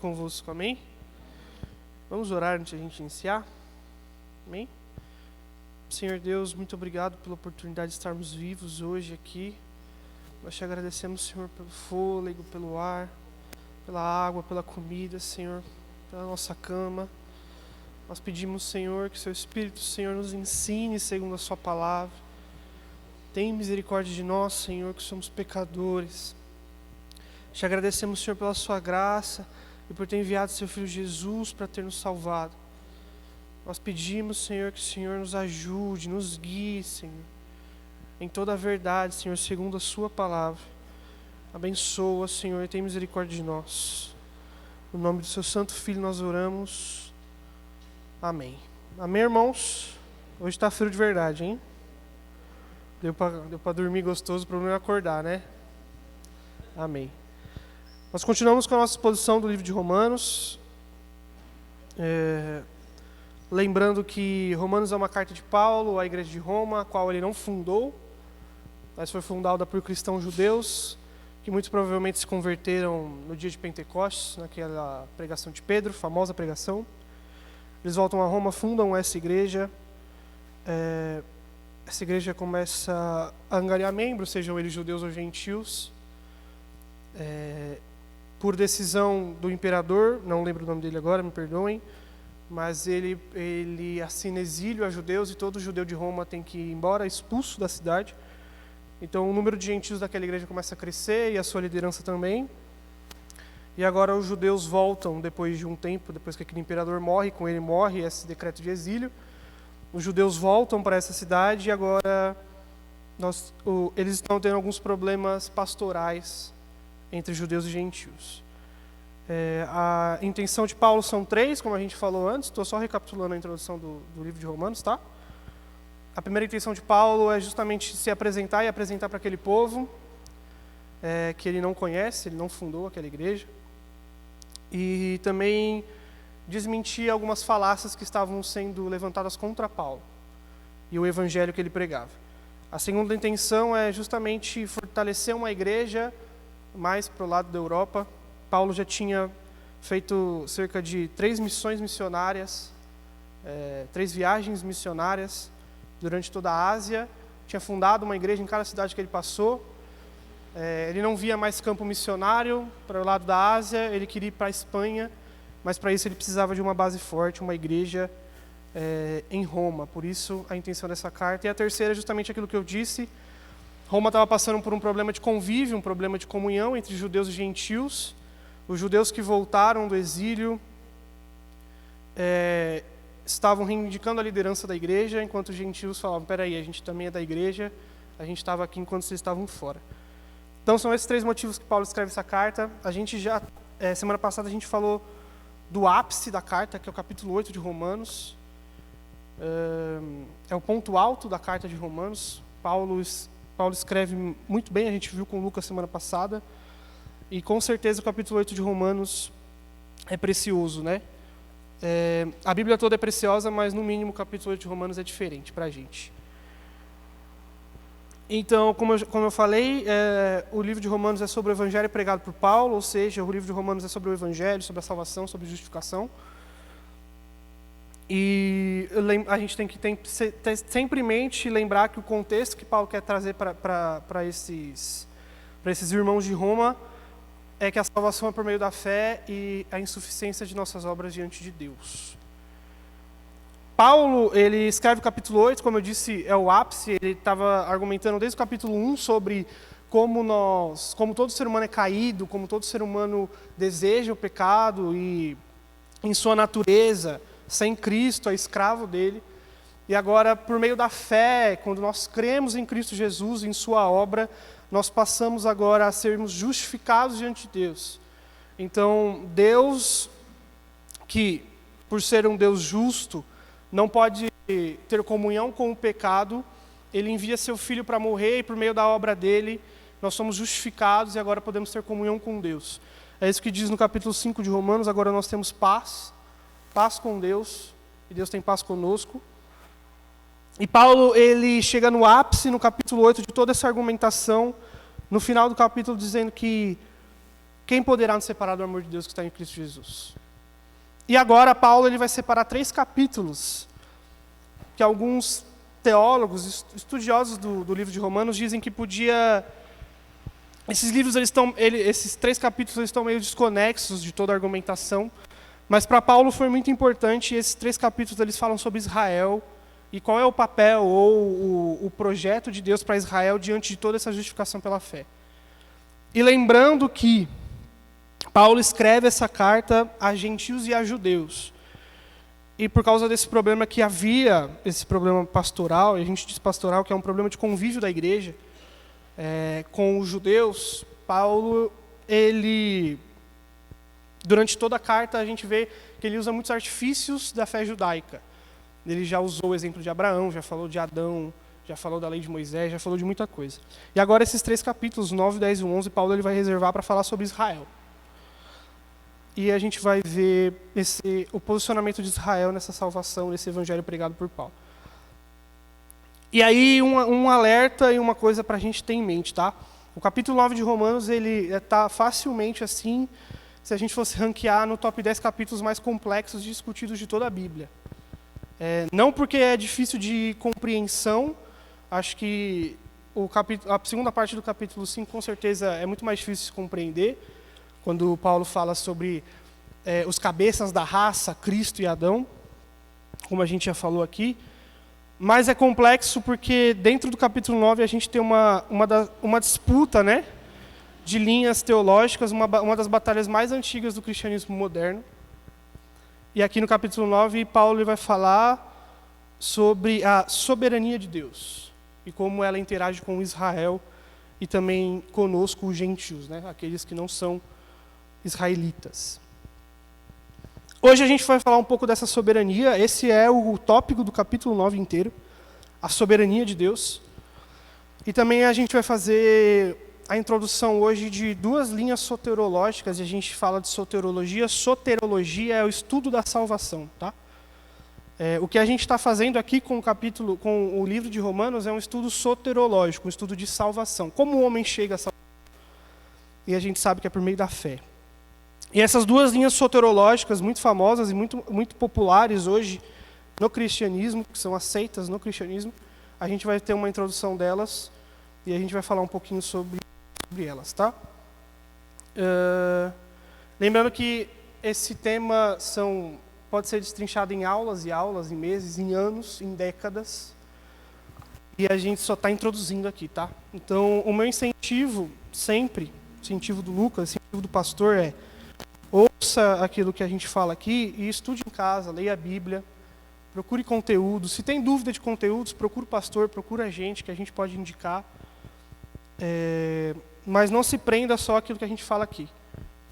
convosco, amém? Vamos orar antes de a gente iniciar? Amém? Senhor Deus, muito obrigado pela oportunidade de estarmos vivos hoje aqui. Nós te agradecemos, Senhor, pelo fôlego, pelo ar, pela água, pela comida, Senhor, pela nossa cama. Nós pedimos, Senhor, que seu Espírito, Senhor, nos ensine segundo a sua palavra. Tem misericórdia de nós, Senhor, que somos pecadores. Te agradecemos, Senhor, pela sua graça e por ter enviado seu Filho Jesus para ter nos salvado. Nós pedimos, Senhor, que o Senhor nos ajude, nos guie, Senhor, em toda a verdade, Senhor, segundo a sua palavra. Abençoa, Senhor, e tem misericórdia de nós. No nome do seu santo Filho nós oramos. Amém. Amém, irmãos? Hoje está frio de verdade, hein? Deu para dormir gostoso, o problema é acordar, né? Amém. Nós continuamos com a nossa exposição do livro de Romanos. Lembrando que Romanos é uma carta de Paulo à igreja de Roma, a qual ele não fundou, mas foi fundada por cristãos judeus, que muito provavelmente se converteram no dia de Pentecostes, naquela pregação de Pedro, famosa pregação. Eles voltam a Roma, fundam essa igreja. Essa igreja começa a angariar membros, sejam eles judeus ou gentios. Por decisão do imperador, não lembro o nome dele agora, me perdoem, mas ele assina exílio a judeus e todo judeu de Roma tem que ir embora, expulso da cidade. Então o número de gentios daquela igreja começa a crescer e a sua liderança também. E agora os judeus voltam depois de um tempo, depois que aquele imperador morre, com ele morre esse decreto de exílio. Os judeus voltam para essa cidade e agora eles estão tendo alguns problemas pastorais entre judeus e gentios. A intenção de Paulo são 3, como a gente falou antes. Estou só recapitulando a introdução do livro de Romanos, tá? A primeira intenção de Paulo é justamente se apresentar e apresentar para aquele povo que ele não conhece, ele não fundou aquela igreja. E também desmentir algumas falácias que estavam sendo levantadas contra Paulo e o evangelho que ele pregava. A segunda intenção é justamente fortalecer uma igreja mais para o lado da Europa. Paulo já tinha feito cerca de 3 missões missionárias, 3 viagens missionárias durante toda a Ásia. Tinha fundado uma igreja em cada cidade que ele passou. Ele não via mais campo missionário para o lado da Ásia, ele queria ir para a Espanha, mas para isso ele precisava de uma base forte, uma igreja em Roma. Por isso a intenção dessa carta. E a terceira é justamente aquilo que eu disse. Roma estava passando por um problema de convívio, um problema de comunhão entre judeus e gentios. Os judeus que voltaram do exílio estavam reivindicando a liderança da igreja, enquanto os gentios falavam, peraí, a gente também é da igreja, a gente estava aqui enquanto vocês estavam fora. Então são esses 3 motivos que Paulo escreve essa carta. A gente já, semana passada a gente falou do ápice da carta, que é o capítulo 8 de Romanos. É o ponto alto da carta de Romanos. Paulo escreve muito bem, a gente viu com o Lucas semana passada, e com certeza o capítulo 8 de Romanos é precioso, né? A Bíblia toda é preciosa, mas no mínimo o capítulo 8 de Romanos é diferente para a gente. Então, como eu falei, o livro de Romanos é sobre o evangelho pregado por Paulo, ou seja, o livro de Romanos é sobre o evangelho, sobre a salvação, sobre a justificação. E a gente tem que ter sempre em mente lembrar que o contexto que Paulo quer trazer para esses irmãos de Roma é que a salvação é por meio da fé e a insuficiência de nossas obras diante de Deus. Paulo, ele escreve o capítulo 8, como eu disse, é o ápice. Ele estava argumentando desde o capítulo 1 sobre como todo ser humano é caído, como todo ser humano deseja o pecado e, em sua natureza, sem Cristo, é escravo dele. E agora, por meio da fé, quando nós cremos em Cristo Jesus, em sua obra, nós passamos agora a sermos justificados diante de Deus. Então, Deus, que por ser um Deus justo, não pode ter comunhão com o pecado, ele envia seu Filho para morrer e por meio da obra dele, nós somos justificados e agora podemos ter comunhão com Deus. É isso que diz no capítulo 5 de Romanos, agora nós temos paz com Deus, e Deus tem paz conosco. E Paulo, ele chega no ápice, no capítulo 8, de toda essa argumentação, no final do capítulo, dizendo que quem poderá nos separar do amor de Deus que está em Cristo Jesus? E agora Paulo ele vai separar 3 capítulos, que alguns teólogos, estudiosos do livro de Romanos dizem que podia... Esses 3 capítulos eles estão meio desconexos de toda a argumentação, mas para Paulo foi muito importante, esses 3 capítulos eles falam sobre Israel, e qual é o papel ou o projeto de Deus para Israel diante de toda essa justificação pela fé. E lembrando que Paulo escreve essa carta a gentios e a judeus. E por causa desse problema que havia, esse problema pastoral, e a gente diz pastoral, que é um problema de convívio da igreja, com os judeus, Paulo, durante toda a carta, a gente vê que ele usa muitos artifícios da fé judaica. Ele já usou o exemplo de Abraão, já falou de Adão, já falou da lei de Moisés, já falou de muita coisa. E agora esses 3 capítulos, 9, 10 e 11, Paulo ele vai reservar para falar sobre Israel. E a gente vai ver o posicionamento de Israel nessa salvação, nesse evangelho pregado por Paulo. E aí um alerta e uma coisa para a gente ter em mente, tá? O capítulo 9 de Romanos, ele está facilmente assim, se a gente fosse ranquear no top 10 capítulos mais complexos discutidos de toda a Bíblia. Não porque é difícil de compreensão, acho que a segunda parte do capítulo 5 com certeza é muito mais difícil de compreender, quando Paulo fala sobre os cabeças da raça, Cristo e Adão, como a gente já falou aqui, mas é complexo porque dentro do capítulo 9 a gente tem uma disputa, né, de linhas teológicas, uma das batalhas mais antigas do cristianismo moderno. E aqui no capítulo 9, Paulo vai falar sobre a soberania de Deus e como ela interage com Israel e também conosco, os gentios, né? Aqueles que não são israelitas. Hoje a gente vai falar um pouco dessa soberania, esse é o tópico do capítulo 9 inteiro, a soberania de Deus. E também a gente vai fazer a introdução hoje de 2 linhas soterológicas, e a gente fala de soterologia. Soterologia é o estudo da salvação, tá? O que a gente está fazendo aqui com o livro de Romanos é um estudo soterológico, um estudo de salvação. Como o homem chega à salvação? E a gente sabe que é por meio da fé. E essas 2 linhas soterológicas muito famosas e muito populares hoje no cristianismo, que são aceitas no cristianismo, a gente vai ter uma introdução delas e a gente vai falar um pouquinho sobre elas, tá? Lembrando que esse tema pode ser destrinchado em aulas e aulas, em meses, em anos, em décadas, e a gente só está introduzindo aqui, tá? Então, o meu incentivo sempre, incentivo do Lucas, incentivo do pastor ouça aquilo que a gente fala aqui e estude em casa, leia a Bíblia, procure conteúdo. Se tem dúvida de conteúdos, procure o pastor, procure a gente, que a gente pode indicar. Mas não se prenda só àquilo que a gente fala aqui.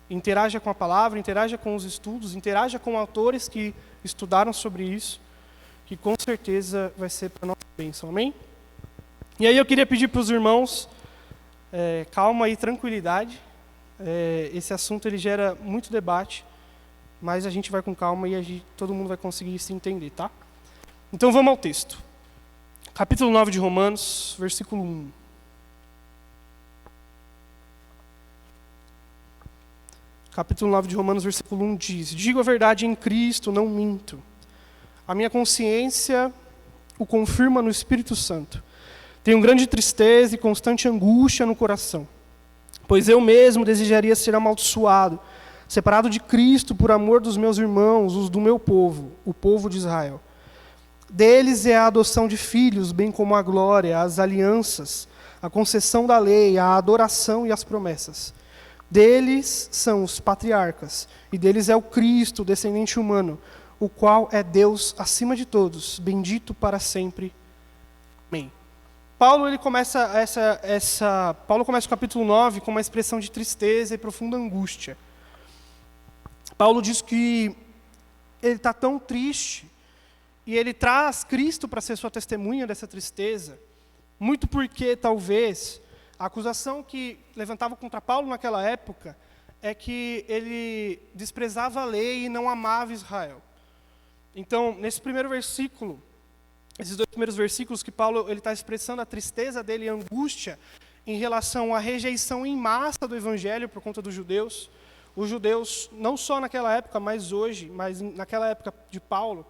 Interaja com a palavra, interaja com os estudos, interaja com autores que estudaram sobre isso, que com certeza vai ser para nossa bênção, amém? E aí eu queria pedir para os irmãos, calma e tranquilidade. Esse assunto ele gera muito debate, mas a gente vai com calma e todo mundo vai conseguir se entender, tá? Então vamos ao texto. Capítulo 9 de Romanos, versículo 1. Capítulo 9 de Romanos, versículo 1 diz: Digo a verdade em Cristo, não minto. A minha consciência o confirma no Espírito Santo. Tenho grande tristeza e constante angústia no coração, pois eu mesmo desejaria ser amaldiçoado, separado de Cristo por amor dos meus irmãos, os do meu povo, o povo de Israel. Deles é a adoção de filhos, bem como a glória, as alianças, a concessão da lei, a adoração e as promessas. Deles são os patriarcas, e deles é o Cristo, o descendente humano, o qual é Deus acima de todos, bendito para sempre. Amém. Paulo começa o capítulo 9 com uma expressão de tristeza e profunda angústia. Paulo diz que ele está tão triste, e ele traz Cristo para ser sua testemunha dessa tristeza, muito porque, talvez, a acusação que levantava contra Paulo naquela época é que ele desprezava a lei e não amava Israel. Então, nesses 2 primeiros versículos que Paulo está expressando a tristeza dele e a angústia, em relação à rejeição em massa do evangelho por conta dos judeus. Os judeus, não só naquela época, mas hoje, mas naquela época de Paulo,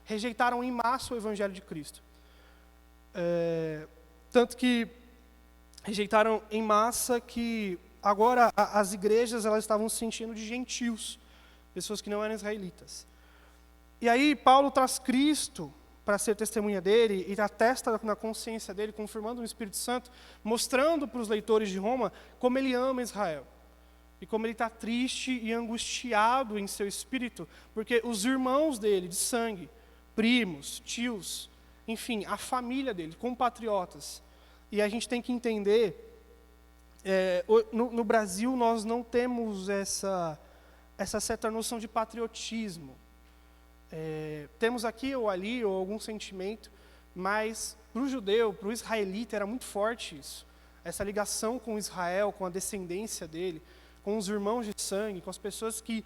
rejeitaram em massa o evangelho de Cristo. Tanto que rejeitaram em massa que agora as igrejas elas estavam se sentindo de gentios, pessoas que não eram israelitas. E aí Paulo traz Cristo para ser testemunha dele e atesta na consciência dele, confirmando no Espírito Santo, mostrando para os leitores de Roma como ele ama Israel. E como ele está triste e angustiado em seu espírito, porque os irmãos dele, de sangue, primos, tios, enfim, a família dele, compatriotas. E a gente tem que entender, no Brasil nós não temos essa certa noção de patriotismo. Temos aqui ou ali, ou algum sentimento, mas para o judeu, para o israelita, era muito forte isso. Essa ligação com Israel, com a descendência dele, com os irmãos de sangue, com as pessoas que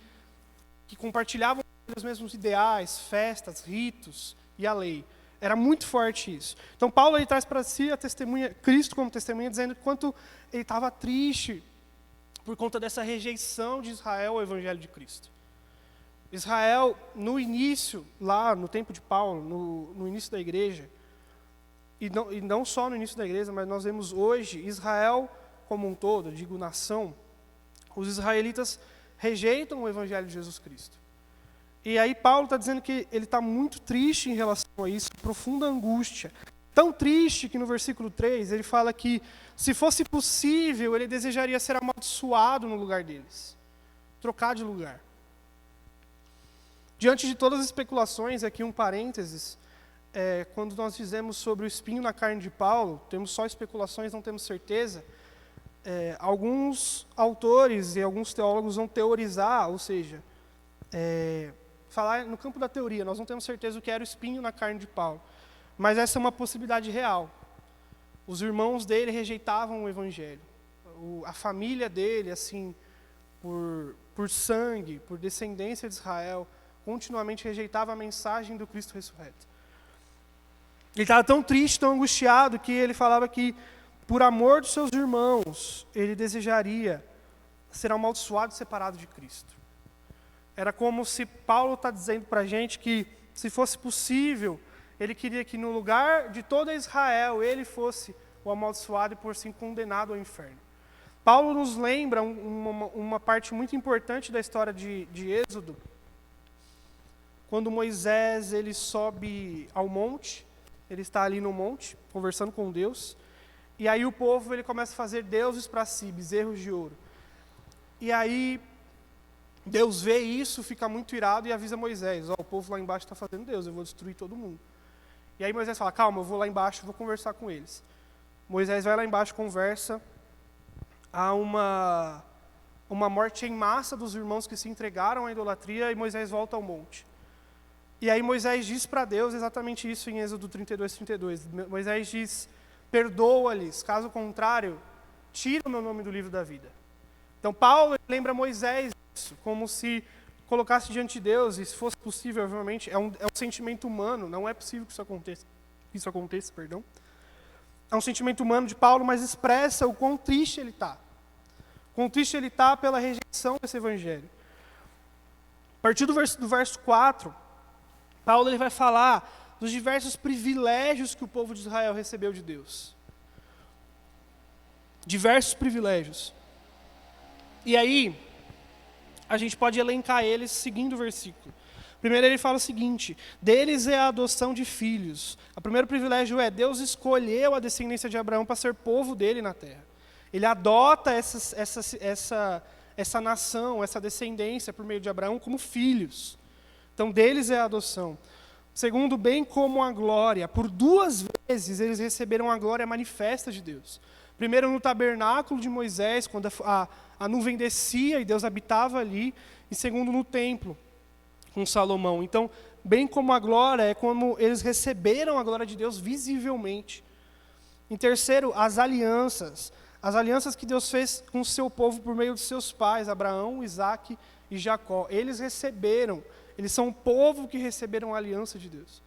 compartilhavam os mesmos ideais, festas, ritos e a lei. Era muito forte isso. Então Paulo ele traz para si a testemunha, Cristo como testemunha, dizendo que quanto ele estava triste por conta dessa rejeição de Israel ao evangelho de Cristo. Israel, no início, lá no tempo de Paulo, no início da igreja, e não só no início da igreja, mas nós vemos hoje, Israel como um todo, eu digo nação, os israelitas rejeitam o evangelho de Jesus Cristo. E aí Paulo está dizendo que ele está muito triste em relação a isso, profunda angústia. Tão triste que no versículo 3 ele fala que, se fosse possível, ele desejaria ser amaldiçoado no lugar deles. Trocar de lugar. Diante de todas as especulações, aqui um parênteses, quando nós fizemos sobre o espinho na carne de Paulo, temos só especulações, não temos certeza, alguns autores e alguns teólogos vão teorizar, ou seja, falar no campo da teoria, nós não temos certeza o que era o espinho na carne de Paulo, mas essa é uma possibilidade real. Os irmãos dele rejeitavam o evangelho, a família dele, assim, por sangue, por descendência de Israel, continuamente rejeitava a mensagem do Cristo ressurreto. Ele estava tão triste, tão angustiado, que ele falava que, por amor dos seus irmãos, ele desejaria ser amaldiçoado e separado de Cristo. Era como se Paulo está dizendo para a gente que, se fosse possível, ele queria que no lugar de toda Israel, ele fosse o amaldiçoado e por assim condenado ao inferno. Paulo nos lembra uma parte muito importante da história de Êxodo, quando Moisés ele sobe ao monte, ele está ali no monte, conversando com Deus, e aí o povo ele começa a fazer deuses para si, bezerros de ouro. E aí Deus vê isso, fica muito irado e avisa Moisés, o povo lá embaixo está fazendo Deus, eu vou destruir todo mundo. E aí Moisés fala, calma, eu vou lá embaixo, vou conversar com eles. Moisés vai lá embaixo, conversa, há uma morte em massa dos irmãos que se entregaram à idolatria e Moisés volta ao monte. E aí Moisés diz para Deus exatamente isso em Êxodo 32. Moisés diz, perdoa-lhes, caso contrário, tira o meu nome do livro da vida. Então Paulo lembra Moisés isso, como se colocasse diante de Deus, e se fosse possível, obviamente, é um sentimento humano, não é possível que isso aconteça. É um sentimento humano de Paulo, mas expressa o quão triste ele está. Quão triste ele está pela rejeição desse evangelho. A partir do verso 4, Paulo ele vai falar dos diversos privilégios que o povo de Israel recebeu de Deus. Diversos privilégios. E aí, a gente pode elencar eles seguindo o versículo. Primeiro ele fala o seguinte, deles é a adoção de filhos. O primeiro privilégio é, Deus escolheu a descendência de Abraão para ser povo dele na terra. Ele adota essa nação, essa descendência por meio de Abraão como filhos. Então, deles é a adoção. Segundo, bem como a glória. Por 2 vezes eles receberam a glória manifesta de Deus. Primeiro no tabernáculo de Moisés, quando a nuvem descia e Deus habitava ali. E segundo no templo, com Salomão. Então, bem como a glória, é como eles receberam a glória de Deus visivelmente. Em terceiro, as alianças. As alianças que Deus fez com o seu povo por meio de seus pais, Abraão, Isaque e Jacó. Eles receberam. Eles são o povo que receberam a aliança de Deus.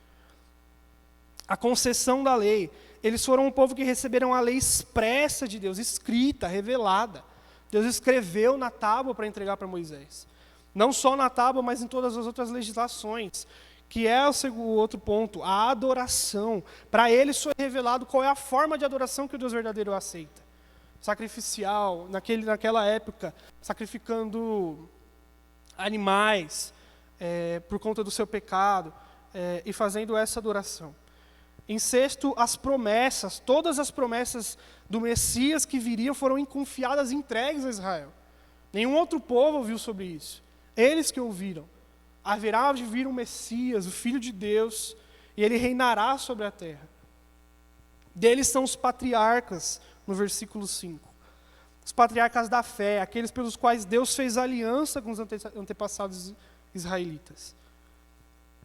A concessão da lei. eles foram um povo que receberam a lei expressa de Deus, escrita, revelada. Deus escreveu na tábua para entregar para Moisés. Não só na tábua, mas em todas as outras legislações, que é o outro ponto, a adoração. Para eles foi revelado qual é a forma de adoração que o Deus verdadeiro aceita. Sacrificial, naquela época, sacrificando animais por conta do seu pecado, e fazendo essa adoração. Em sexto, as promessas, todas as promessas do Messias que viriam foram confiadas e entregues a Israel. Nenhum outro povo ouviu sobre isso. Eles que ouviram. Haverá de vir um Messias, o Filho de Deus, e ele reinará sobre a terra. Deles são os patriarcas, no versículo 5. Os patriarcas da fé, aqueles pelos quais Deus fez aliança com os antepassados israelitas.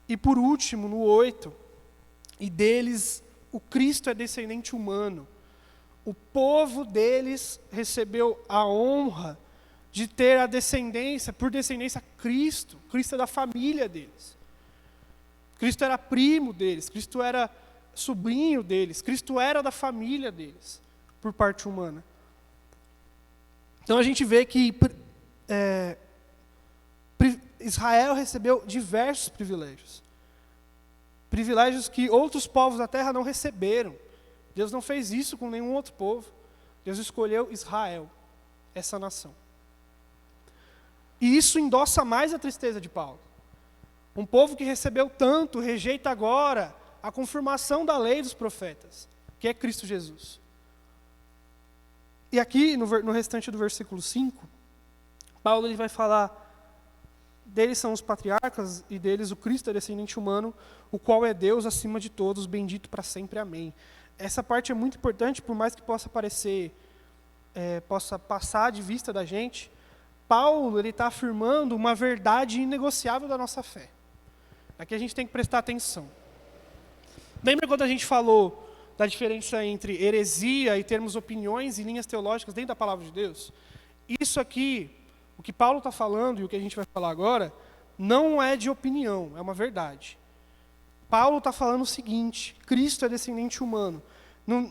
E por último, no 8, e deles o Cristo é descendente humano. O povo deles recebeu a honra de ter a descendência, por descendência, Cristo. Cristo é da família deles. Cristo era primo deles, Cristo era sobrinho deles, Cristo era da família deles, por parte humana. Então a gente vê que Israel recebeu diversos privilégios. Privilégios que outros povos da terra não receberam. Deus não fez isso com nenhum outro povo. Deus escolheu Israel, essa nação. E isso endossa mais a tristeza de Paulo. Um povo que recebeu tanto, rejeita agora a confirmação da lei dos profetas, que é Cristo Jesus. E aqui, no restante do versículo 5, Paulo ele vai falar, deles são os patriarcas, e deles o Cristo é descendente humano, o qual é Deus acima de todos, bendito para sempre, amém. Essa parte é muito importante, por mais que possa parecer, possa passar de vista da gente. Paulo ele está afirmando uma verdade inegociável da nossa fé. Aqui a gente tem que prestar atenção. Lembra quando a gente falou da diferença entre heresia e termos opiniões e linhas teológicas dentro da palavra de Deus? Isso aqui, o que Paulo está falando e o que a gente vai falar agora, não é de opinião, é uma verdade. Paulo está falando o seguinte: Cristo é descendente humano.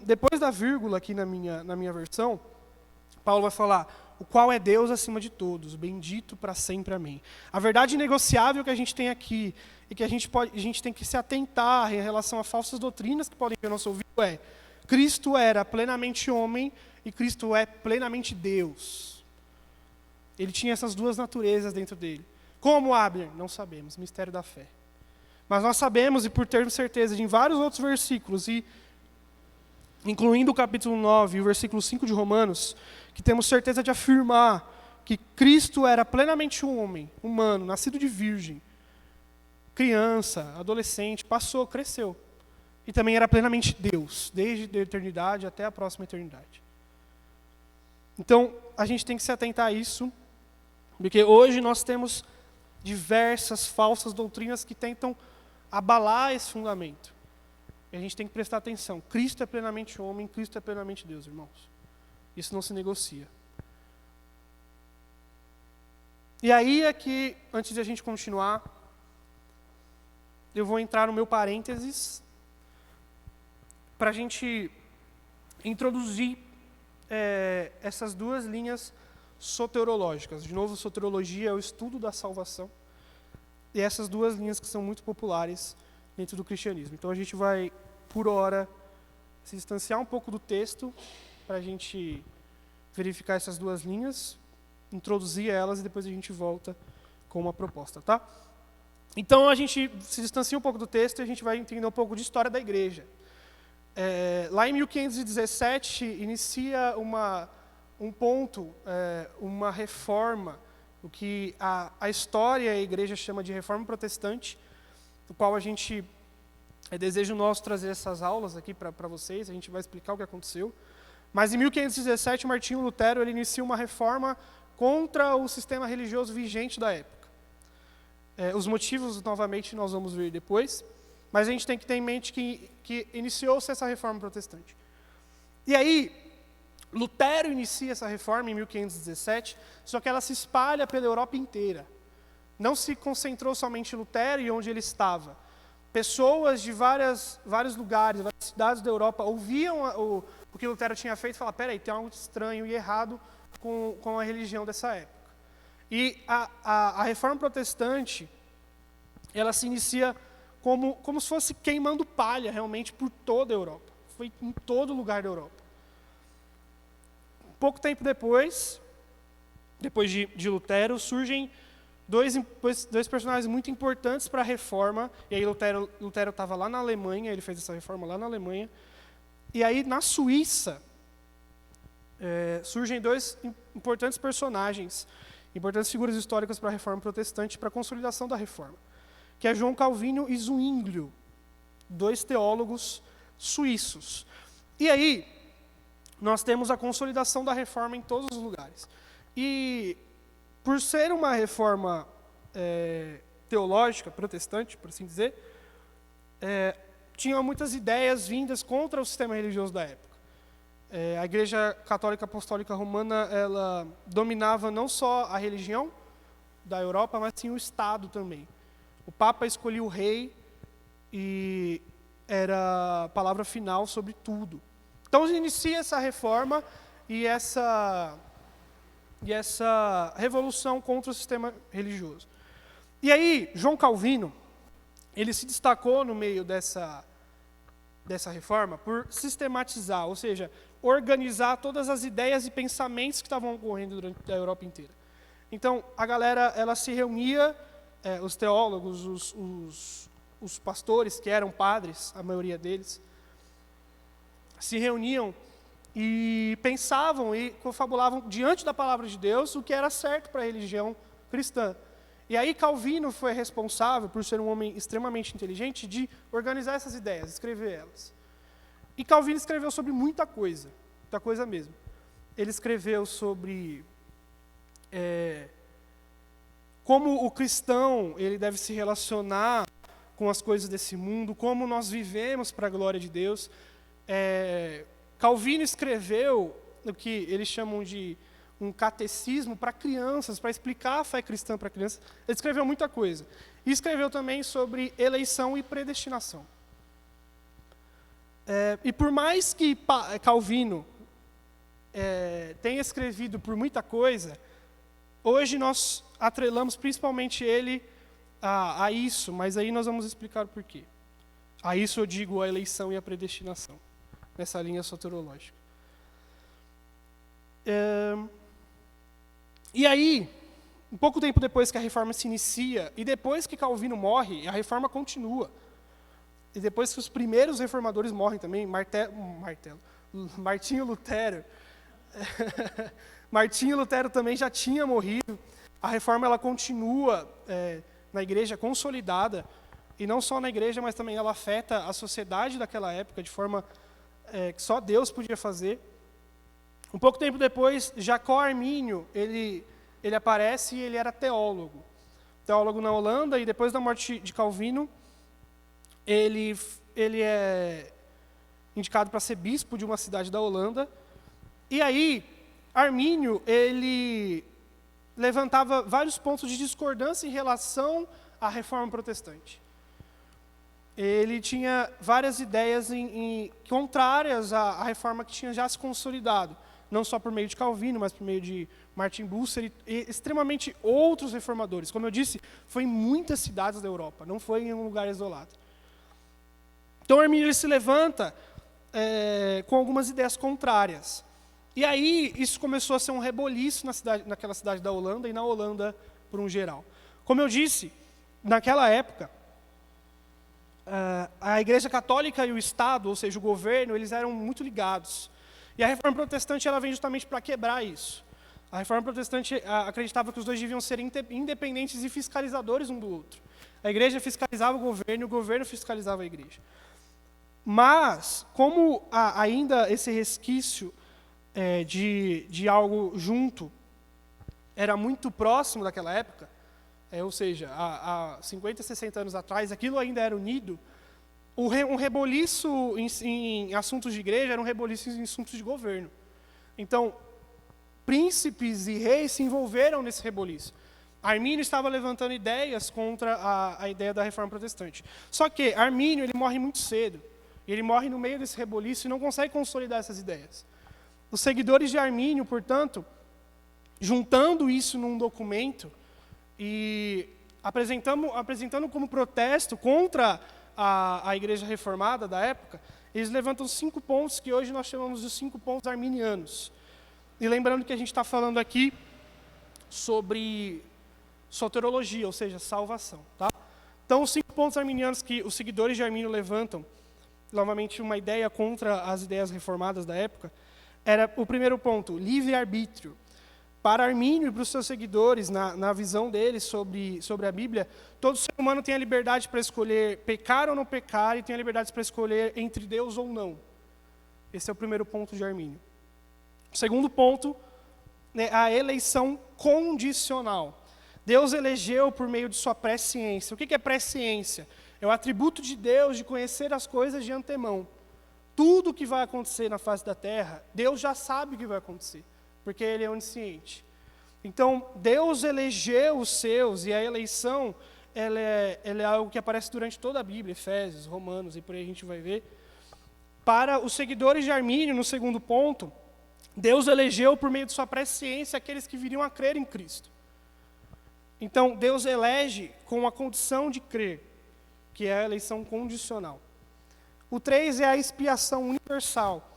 Depois da vírgula aqui na minha versão, Paulo vai falar, o qual é Deus acima de todos, bendito para sempre, amém. A verdade inegociável que a gente tem aqui, e que a gente tem que se atentar em relação a falsas doutrinas que podem vir ao nosso ouvido é, Cristo era plenamente homem e Cristo é plenamente Deus. Ele tinha essas duas naturezas dentro dele. Como, Abner? Não sabemos, mistério da fé. Mas nós sabemos, e por termos certeza, de em vários outros versículos, e incluindo o capítulo 9 e o versículo 5 de Romanos, que temos certeza de afirmar que Cristo era plenamente um homem, humano, nascido de virgem, criança, adolescente, passou, cresceu. E também era plenamente Deus, desde a eternidade até a próxima eternidade. Então, a gente tem que se atentar a isso, porque hoje nós temos diversas falsas doutrinas que tentam abalar esse fundamento. E a gente tem que prestar atenção. Cristo é plenamente homem, Cristo é plenamente Deus, irmãos. Isso não se negocia. E aí é que, antes de a gente continuar, eu vou entrar no meu parênteses para a gente introduzir essas duas linhas soterológicas. De novo, soterologia é o estudo da salvação. E essas duas linhas que são muito populares dentro do cristianismo. Então a gente vai, por hora, se distanciar um pouco do texto para a gente verificar essas duas linhas, introduzir elas e depois a gente volta com uma proposta, tá? Então a gente se distancia um pouco do texto e a gente vai entender um pouco de história da igreja. Lá em 1517 inicia um ponto, uma reforma, o que a história e a igreja chama de reforma protestante, do qual a gente desejo nosso trazer essas aulas aqui para vocês, a gente vai explicar o que aconteceu. Mas em 1517, Martinho Lutero ele inicia uma reforma contra o sistema religioso vigente da época. Os motivos, novamente, nós vamos ver depois, mas a gente tem que ter em mente que iniciou-se essa reforma protestante. E aí, Lutero inicia essa reforma em 1517, só que ela se espalha pela Europa inteira. Não se concentrou somente em Lutero e onde ele estava, pessoas de vários lugares, várias cidades da Europa ouviam o que Lutero tinha feito e falavam, peraí, tem algo estranho e errado com a religião dessa época. E a Reforma Protestante, ela se inicia como se fosse queimando palha, realmente, por toda a Europa. Foi em todo lugar da Europa. Pouco tempo depois de Lutero, surgem dois personagens muito importantes para a Reforma. E aí Lutero estava lá na Alemanha, ele fez essa reforma lá na Alemanha. E aí, na Suíça, surgem dois importantes personagens, importantes figuras históricas para a Reforma Protestante, para a consolidação da Reforma, que é João Calvino e Zwinglio, dois teólogos suíços. E aí, nós temos a consolidação da Reforma em todos os lugares. E, por ser uma reforma teológica, protestante, por assim dizer, tinha muitas ideias vindas contra o sistema religioso da época. A Igreja Católica Apostólica Romana, ela dominava não só a religião da Europa, mas sim o Estado também. O Papa escolhia o rei e era a palavra final sobre tudo. Então, inicia essa reforma e essa revolução contra o sistema religioso. E aí, João Calvino, ele se destacou no meio dessa reforma por sistematizar, ou seja, organizar todas as ideias e pensamentos que estavam ocorrendo durante a Europa inteira. Então, a galera, ela se reunia, os teólogos, os pastores, que eram padres, a maioria deles, se reuniam e pensavam e confabulavam diante da palavra de Deus o que era certo para a religião cristã. E aí Calvino foi responsável, por ser um homem extremamente inteligente, de organizar essas ideias, escrever elas. E Calvino escreveu sobre muita coisa mesmo. Ele escreveu sobre como o cristão ele deve se relacionar com as coisas desse mundo, como nós vivemos para a glória de Deus. Calvino escreveu o que eles chamam de um catecismo para crianças, para explicar a fé cristã para crianças. Ele escreveu muita coisa. E escreveu também sobre eleição e predestinação. E por mais que Calvino tenha escrevido por muita coisa, hoje nós atrelamos principalmente ele a isso, mas aí nós vamos explicar o porquê. A isso eu digo a eleição e a predestinação, nessa linha soterológica. E aí, um pouco tempo depois que a reforma se inicia, e depois que Calvino morre, a reforma continua. E depois que os primeiros reformadores morrem também, Martinho Lutero. Martinho Lutero também já tinha morrido. A reforma ela continua na igreja consolidada, e não só na igreja, mas também ela afeta a sociedade daquela época, de forma que só Deus podia fazer. Um pouco tempo depois, Jacó Armínio, ele aparece e ele era teólogo na Holanda, e depois da morte de Calvino, ele é indicado para ser bispo de uma cidade da Holanda. E aí, Armínio, ele levantava vários pontos de discordância em relação à reforma protestante. Ele tinha várias ideias contrárias à reforma que tinha já se consolidado, não só por meio de Calvino, mas por meio de Martin Bucer e extremamente outros reformadores. Como eu disse, foi em muitas cidades da Europa, não foi em um lugar isolado. Então, Armínio se levanta com algumas ideias contrárias. E aí, isso começou a ser um reboliço naquela cidade da Holanda e na Holanda por um geral. Como eu disse, naquela época, a Igreja Católica e o Estado, ou seja, o governo, eles eram muito ligados. E a Reforma Protestante ela vem justamente para quebrar isso. A Reforma Protestante acreditava que os dois deviam ser independentes e fiscalizadores um do outro. A Igreja fiscalizava o governo fiscalizava a Igreja. Mas, como ainda esse resquício de algo junto era muito próximo daquela época, ou seja, há 50, 60 anos atrás, aquilo ainda era unido, um reboliço em assuntos de igreja era um reboliço em assuntos de governo. Então, príncipes e reis se envolveram nesse reboliço. Armínio estava levantando ideias contra a ideia da reforma protestante. Só que Armínio ele morre muito cedo. Ele morre no meio desse reboliço e não consegue consolidar essas ideias. Os seguidores de Armínio, portanto, juntando isso num documento e apresentando como protesto contra a igreja reformada da época, eles levantam 5 pontos que hoje nós chamamos de 5 pontos arminianos. E lembrando que a gente está falando aqui sobre soteriologia, ou seja, salvação. Tá? Então, os 5 pontos arminianos que os seguidores de Armínio levantam, novamente uma ideia contra as ideias reformadas da época, era o primeiro ponto, livre-arbítrio. Para Armínio e para os seus seguidores, na visão deles sobre a Bíblia, todo ser humano tem a liberdade para escolher pecar ou não pecar, e tem a liberdade para escolher entre Deus ou não. Esse é o primeiro ponto de Armínio. O segundo ponto é a eleição condicional. Deus elegeu por meio de sua presciência. O que é presciência? É o atributo de Deus de conhecer as coisas de antemão. Tudo o que vai acontecer na face da terra, Deus já sabe o que vai acontecer, porque Ele é onisciente. Então, Deus elegeu os seus, e a eleição ela é algo que aparece durante toda a Bíblia, Efésios, Romanos, e por aí a gente vai ver. Para os seguidores de Armínio, no segundo ponto, Deus elegeu por meio de sua presciência aqueles que viriam a crer em Cristo. Então, Deus elege com a condição de crer, que é a eleição condicional. O 3 é a expiação universal.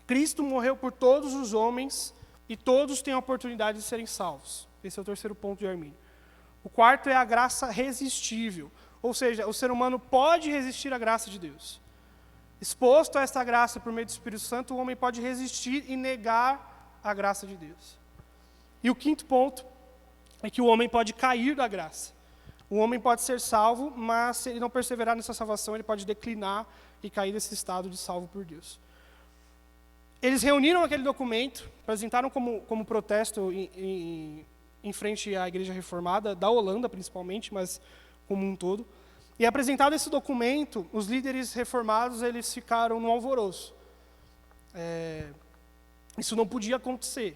Cristo morreu por todos os homens e todos têm a oportunidade de serem salvos. Esse é o terceiro ponto de Armínio. O 4 é a graça resistível, ou seja, o ser humano pode resistir à graça de Deus. Exposto a esta graça por meio do Espírito Santo, o homem pode resistir e negar a graça de Deus. E o 5º ponto é que o homem pode cair da graça. O homem pode ser salvo, mas se ele não perseverar nessa salvação, ele pode declinar e cair desse estado de salvo por Deus. Eles reuniram aquele documento, apresentaram como protesto em frente à Igreja Reformada, da Holanda principalmente, mas como um todo. E apresentado esse documento, os líderes reformados eles ficaram no alvoroço. Isso não podia acontecer.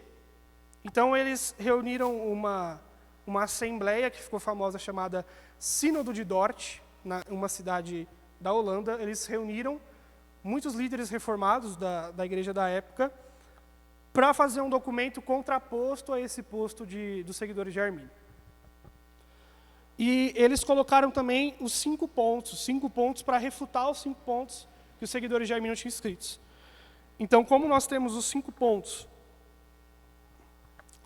Então eles reuniram uma assembleia que ficou famosa, chamada Sínodo de Dort, uma cidade da Holanda. Eles reuniram muitos líderes reformados da igreja da época para fazer um documento contraposto a esse posto dos seguidores de Armínio. E eles colocaram também os 5 pontos para refutar os 5 pontos que os seguidores de Armínio tinham escritos. Então, como nós temos os 5 pontos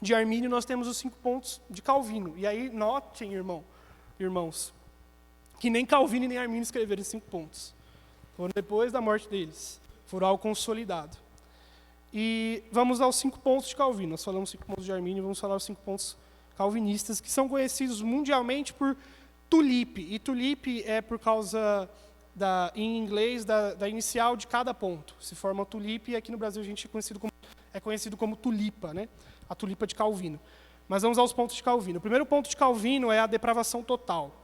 de Armínio, nós temos os 5 pontos de Calvino. E aí, notem, irmãos, que nem Calvino e nem Armínio escreveram 5 pontos. Foram depois da morte deles. Foram algo consolidado. E vamos aos 5 pontos de Calvino. Nós falamos 5 pontos de Armínio, vamos falar os 5 pontos calvinistas, que são conhecidos mundialmente por tulipe. E tulipe é por causa, em inglês, da inicial de cada ponto. Se forma tulipe, e aqui no Brasil a gente é conhecido como tulipa, né? A tulipa de Calvino. Mas vamos aos pontos de Calvino. O primeiro ponto de Calvino é a depravação total.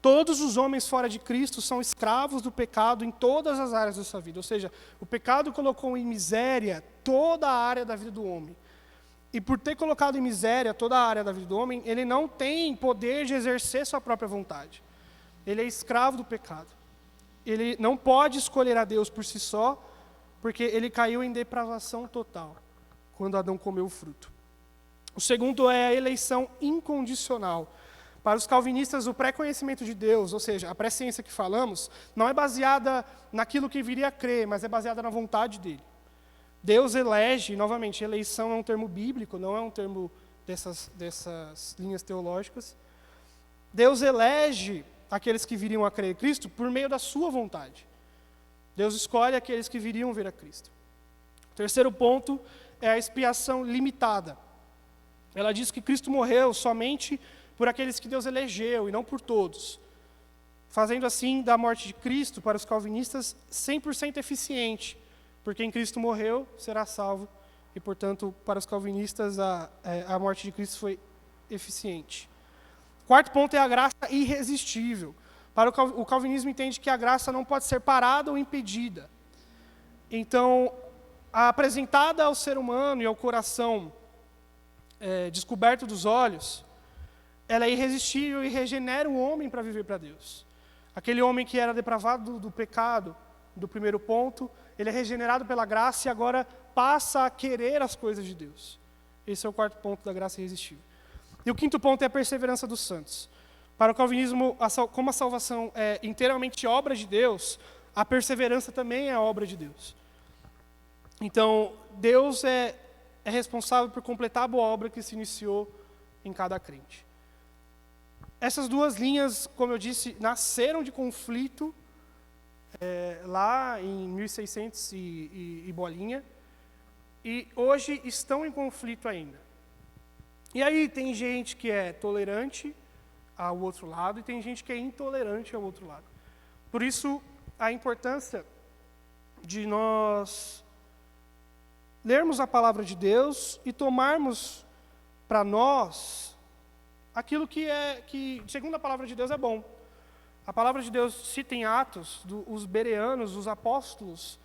Todos os homens fora de Cristo são escravos do pecado em todas as áreas da sua vida. Ou seja, o pecado colocou em miséria toda a área da vida do homem. E por ter colocado em miséria toda a área da vida do homem, ele não tem poder de exercer sua própria vontade. Ele é escravo do pecado. Ele não pode escolher a Deus por si só, porque ele caiu em depravação total, quando Adão comeu o fruto. O segundo é a eleição incondicional. Para os calvinistas, o pré-conhecimento de Deus, ou seja, a presciência que falamos, não é baseada naquilo que viria a crer, mas é baseada na vontade dele. Deus elege, novamente, eleição é um termo bíblico, não é um termo dessas linhas teológicas. Deus elege aqueles que viriam a crer em Cristo por meio da sua vontade. Deus escolhe aqueles que viriam ver a Cristo. O terceiro ponto é a expiação limitada. Ela diz que Cristo morreu somente por aqueles que Deus elegeu e não por todos, fazendo assim da morte de Cristo, para os calvinistas, 100% eficiente, porque em Cristo morreu, será salvo, e portanto, para os calvinistas, a morte de Cristo foi eficiente. O quarto ponto é a graça irresistível. Para o calvinismo entende que a graça não pode ser parada ou impedida. Então, apresentada ao ser humano e ao coração descoberto dos olhos, ela é irresistível e regenera o homem para viver para Deus. Aquele homem que era depravado do pecado, do primeiro ponto, ele é regenerado pela graça e agora passa a querer as coisas de Deus. Esse é o quarto ponto da graça irresistível. E o quinto ponto é a perseverança dos santos. Para o calvinismo, como a salvação é inteiramente obra de Deus, a perseverança também é obra de Deus. Então, Deus é responsável por completar a boa obra que se iniciou em cada crente. Essas duas linhas, como eu disse, nasceram de conflito lá em 1600 e bolinha, e hoje estão em conflito ainda. E aí tem gente que é tolerante ao outro lado e tem gente que é intolerante ao outro lado. Por isso, a importância de nós lermos a palavra de Deus e tomarmos para nós aquilo que, segundo a palavra de Deus, é bom. A palavra de Deus cita em Atos, os bereanos, os apóstolos,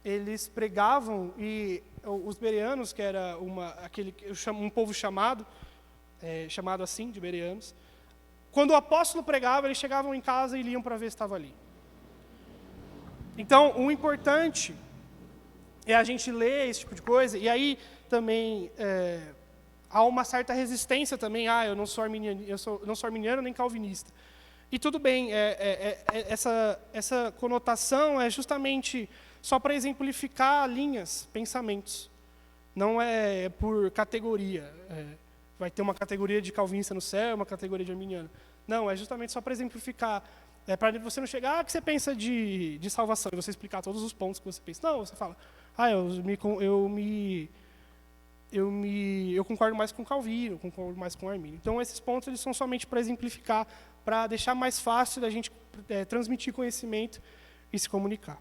eles pregavam, e os bereanos, que era um povo chamado assim, de bereanos, quando o apóstolo pregava, eles chegavam em casa e liam para ver se estava ali. Então, o importante é a gente ler esse tipo de coisa, e aí também há uma certa resistência também, eu não sou arminiano nem calvinista. E tudo bem, essa conotação é justamente só para exemplificar linhas, pensamentos. Não é por categoria. Vai ter uma categoria de calvinista no céu, uma categoria de arminiano. Não, é justamente só para exemplificar. Para você não chegar, o que você pensa de salvação? E você explicar todos os pontos que você pensa. Não, você fala, eu concordo mais com Calvino, eu concordo mais com Armínio. Então, esses pontos eles são somente para exemplificar, para deixar mais fácil da gente transmitir conhecimento e se comunicar.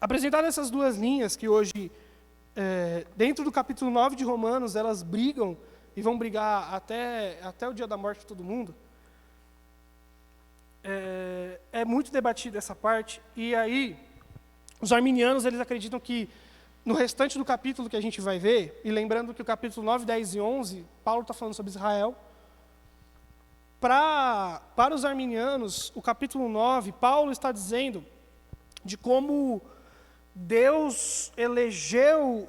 Apresentadas essas duas linhas, que hoje, dentro do capítulo 9 de Romanos, elas brigam, e vão brigar até o dia da morte de todo mundo, é muito debatido essa parte, e aí, os arminianos eles acreditam que, no restante do capítulo que a gente vai ver, e lembrando que o capítulo 9, 10 e 11, Paulo está falando sobre Israel. Para os arminianos, o capítulo 9, Paulo está dizendo de como Deus elegeu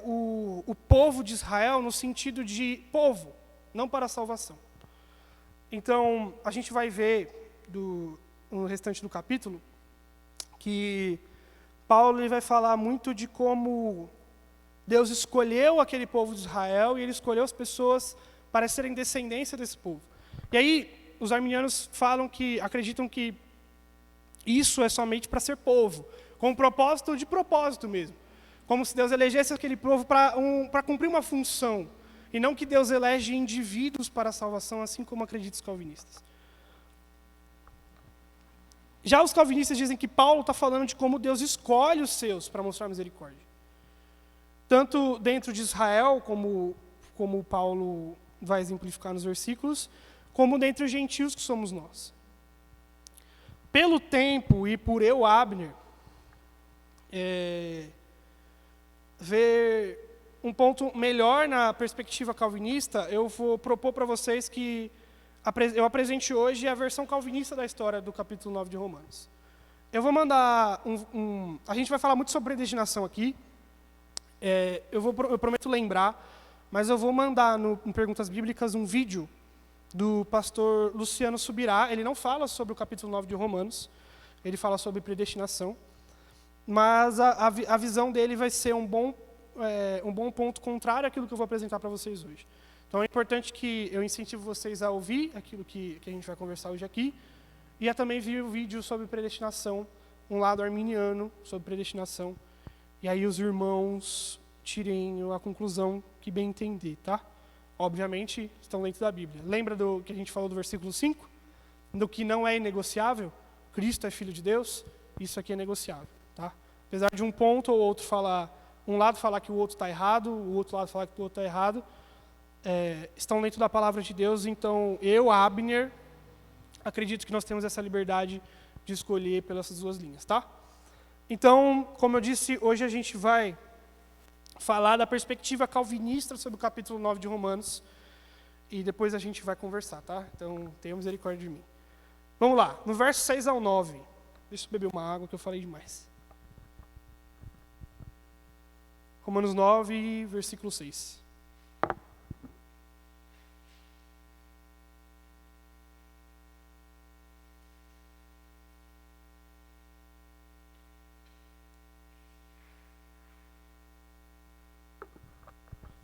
o povo de Israel no sentido de povo, não para a salvação. Então, a gente vai ver no restante do capítulo que Paulo ele vai falar muito de como Deus escolheu aquele povo de Israel e ele escolheu as pessoas para serem descendência desse povo. E aí, os arminianos acreditam que isso é somente para ser povo, com um propósito de propósito mesmo. Como se Deus elegesse aquele povo para cumprir uma função, e não que Deus elege indivíduos para a salvação, assim como acreditam os calvinistas. Já os calvinistas dizem que Paulo está falando de como Deus escolhe os seus para mostrar misericórdia. Tanto dentro de Israel, como Paulo vai exemplificar nos versículos, como dentre os gentios que somos nós. Pelo tempo e por eu, Abner, ver um ponto melhor na perspectiva calvinista, eu vou propor para vocês que eu apresente hoje a versão calvinista da história do capítulo 9 de Romanos. Eu vou mandar a gente vai falar muito sobre predestinação aqui. Eu prometo lembrar, mas eu vou mandar em Perguntas Bíblicas um vídeo do pastor Luciano Subirá. Ele não fala sobre o capítulo 9 de Romanos, ele fala sobre predestinação, mas a visão dele vai ser um bom ponto contrário àquilo que eu vou apresentar para vocês hoje. Então é importante que eu incentivo vocês a ouvir aquilo que a gente vai conversar hoje aqui, e a também ver o vídeo sobre predestinação, um lado arminiano sobre predestinação, e aí os irmãos tirem a conclusão que bem entender, tá? Obviamente, estão dentro da Bíblia. Lembra do que a gente falou do versículo 5? Do que não é inegociável? Cristo é Filho de Deus? Isso aqui é negociável, tá? Apesar de um ponto ou outro um lado falar que o outro está errado, o outro lado falar que o outro está errado, estão dentro da palavra de Deus, então eu, Abner, acredito que nós temos essa liberdade de escolher pelas duas linhas, tá? Então, como eu disse, hoje a gente vai falar da perspectiva calvinista sobre o capítulo 9 de Romanos, e depois a gente vai conversar, tá? Então, tenha misericórdia de mim. Vamos lá, no verso 6 ao 9. Deixa eu beber uma água que eu falei demais. Romanos 9, versículo 6.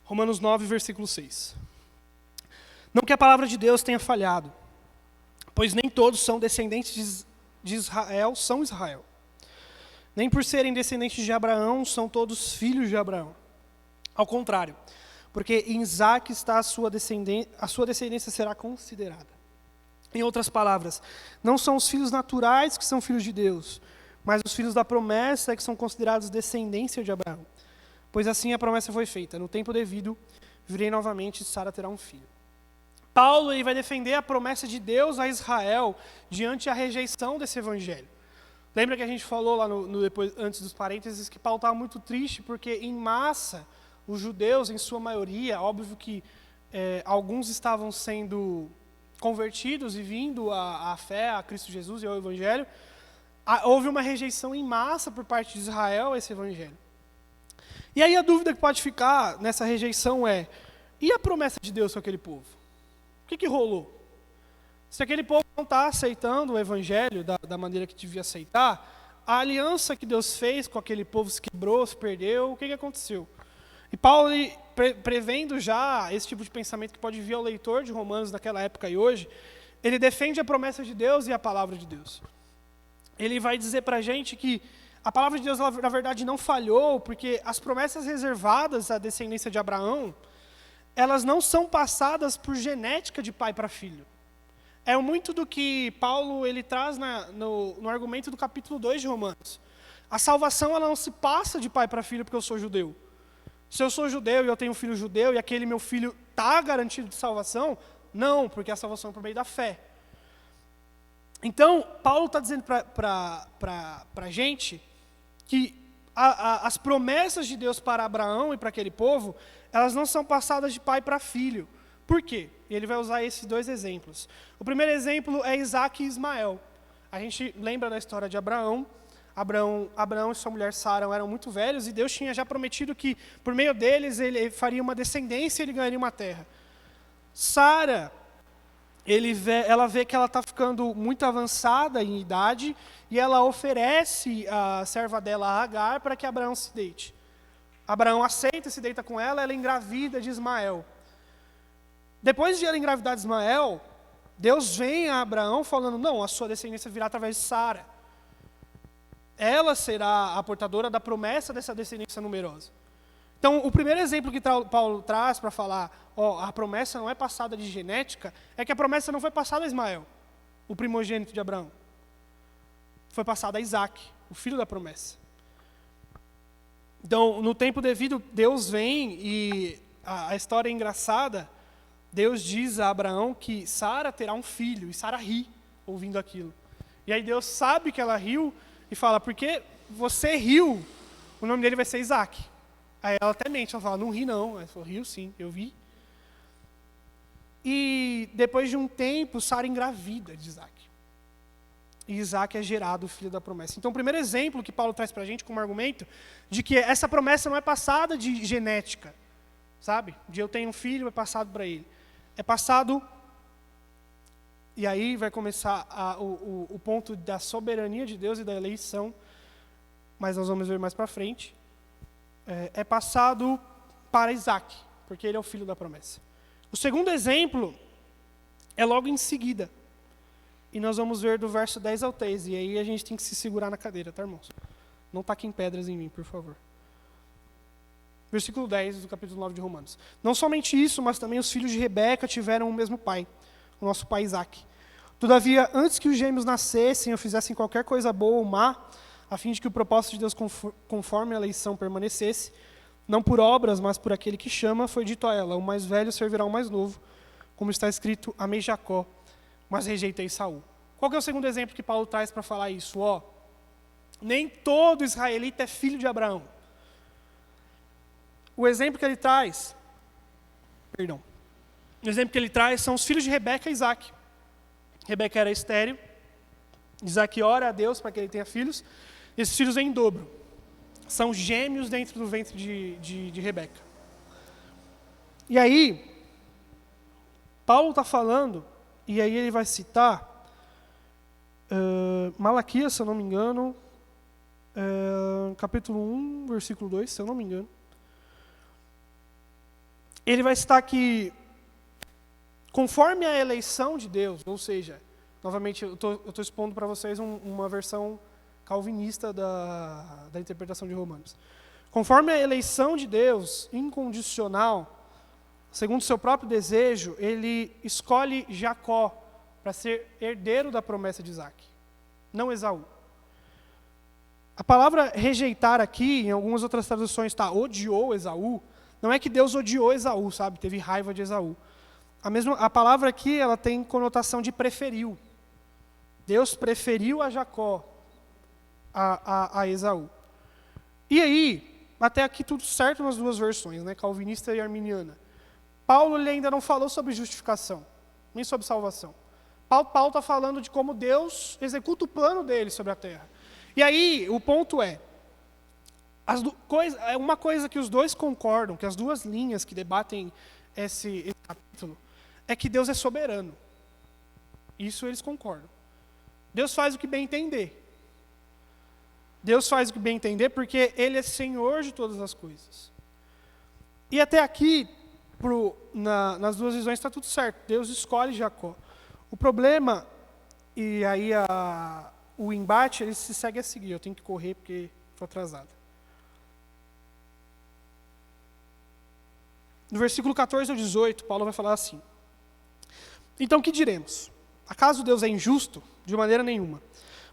Romanos 9, versículo 6. Não que a palavra de Deus tenha falhado, pois nem todos são descendentes de Israel, são Israel. Nem por serem descendentes de Abraão, são todos filhos de Abraão. Ao contrário, porque em Isaque está a sua descendência será considerada. Em outras palavras, não são os filhos naturais que são filhos de Deus, mas os filhos da promessa que são considerados descendência de Abraão. Pois assim a promessa foi feita, no tempo devido, virei novamente e Sara terá um filho. Paulo ele vai defender a promessa de Deus a Israel diante da rejeição desse evangelho. Lembra que a gente falou lá depois, antes dos parênteses, que Paulo estava muito triste porque em massa, os judeus, em sua maioria, óbvio que alguns estavam sendo convertidos e vindo à fé, a Cristo Jesus e ao evangelho, houve uma rejeição em massa por parte de Israel a esse evangelho. E aí a dúvida que pode ficar nessa rejeição é, e a promessa de Deus com aquele povo? O que rolou? Se aquele povo não está aceitando o evangelho da maneira que devia aceitar, a aliança que Deus fez com aquele povo se quebrou, se perdeu, o que aconteceu? E Paulo, prevendo já esse tipo de pensamento que pode vir ao leitor de Romanos naquela época e hoje, ele defende a promessa de Deus e a palavra de Deus. Ele vai dizer para a gente que a palavra de Deus, na verdade, não falhou, porque as promessas reservadas à descendência de Abraão, elas não são passadas por genética de pai para filho. É muito do que Paulo ele traz no argumento do capítulo 2 de Romanos. A salvação ela não se passa de pai para filho porque eu sou judeu. Se eu sou judeu e eu tenho um filho judeu e aquele meu filho está garantido de salvação, não, porque a salvação é por meio da fé. Então, Paulo está dizendo para a gente que as promessas de Deus para Abraão e para aquele povo, elas não são passadas de pai para filho. Por quê? E ele vai usar esses dois exemplos. O primeiro exemplo é Isaque e Ismael. A gente lembra da história de Abraão. Abraão e sua mulher Sara eram muito velhos e Deus tinha já prometido que por meio deles ele faria uma descendência e ele ganharia uma terra. Sara, ela vê que ela está ficando muito avançada em idade e ela oferece a serva dela, a Agar, para que Abraão se deite. Abraão aceita, se deita com ela engravida de Ismael. Depois de ela engravidar de Ismael, Deus vem a Abraão falando, não, a sua descendência virá através de Sara. Ela será a portadora da promessa dessa descendência numerosa. Então, o primeiro exemplo que Paulo traz para falar, a promessa não é passada de genética, é que a promessa não foi passada a Ismael, o primogênito de Abraão. Foi passada a Isaque, o filho da promessa. Então, no tempo devido, Deus vem e a história é engraçada. Deus diz a Abraão que Sara terá um filho, e Sara ri ouvindo aquilo. E aí Deus sabe que ela riu e fala, porque você riu, o nome dele vai ser Isaque. Aí ela até mente, ela fala, não ri não. Ela falou, riu sim, eu vi. E depois de um tempo, Sara engravida de Isaque. E Isaque é gerado o filho da promessa. Então o primeiro exemplo que Paulo traz para a gente como argumento, de que essa promessa não é passada de genética, sabe? De eu tenho um filho, é passado para ele. É passado, e aí vai começar o ponto da soberania de Deus e da eleição, mas nós vamos ver mais para frente. É passado para Isaque, porque ele é o filho da promessa. O segundo exemplo é logo em seguida. E nós vamos ver do verso 10 ao 13. E aí a gente tem que se segurar na cadeira, tá, irmãos? Não taquem pedras em mim, por favor. Versículo 10 do capítulo 9 de Romanos. Não somente isso, mas também os filhos de Rebeca tiveram o mesmo pai, o nosso pai Isaque. Todavia, antes que os gêmeos nascessem ou fizessem qualquer coisa boa ou má, a fim de que o propósito de Deus conforme a eleição permanecesse, não por obras, mas por aquele que chama, foi dito a ela, o mais velho servirá ao mais novo, como está escrito, amei Jacó, mas rejeitei Saul. Qual que é o segundo exemplo que Paulo traz para falar isso? Nem todo israelita é filho de Abraão. o exemplo que ele traz, o exemplo que ele traz são os filhos de Rebeca e Isaac. Rebeca era estéril, Isaac ora a Deus para que ele tenha filhos, e esses filhos vêm em dobro. São gêmeos dentro do ventre de Rebeca. E aí, Paulo está falando, e aí ele vai citar Malaquias, se eu não me engano, capítulo 1, versículo 2, se eu não me engano. Ele vai citar que, conforme a eleição de Deus, ou seja, novamente eu estou expondo para vocês uma versão calvinista da interpretação de Romanos. Conforme a eleição de Deus, incondicional, segundo o seu próprio desejo, ele escolhe Jacó para ser herdeiro da promessa de Isaac, não Esaú. A palavra rejeitar aqui, em algumas outras traduções está odiou Esaú. Não é que Deus odiou Esaú, sabe? Teve raiva de Esaú. A palavra aqui ela tem conotação de preferiu. Deus preferiu a Jacó a Esaú. E aí, até aqui tudo certo nas duas versões, né? Calvinista e arminiana. Paulo ele ainda não falou sobre justificação, nem sobre salvação. Paulo está falando de como Deus executa o plano dele sobre a terra. E aí, o ponto é uma coisa que os dois concordam, que as duas linhas que debatem esse capítulo, é que Deus é soberano. Isso eles concordam. Deus faz o que bem entender. Deus faz o que bem entender porque Ele é Senhor de todas as coisas. E até aqui, nas duas visões, está tudo certo. Deus escolhe Jacó. O problema, e aí o embate, ele se segue a seguir. Eu tenho que correr porque estou atrasado. No versículo 14 ao 18, Paulo vai falar assim: então, que diremos? Acaso Deus é injusto? De maneira nenhuma.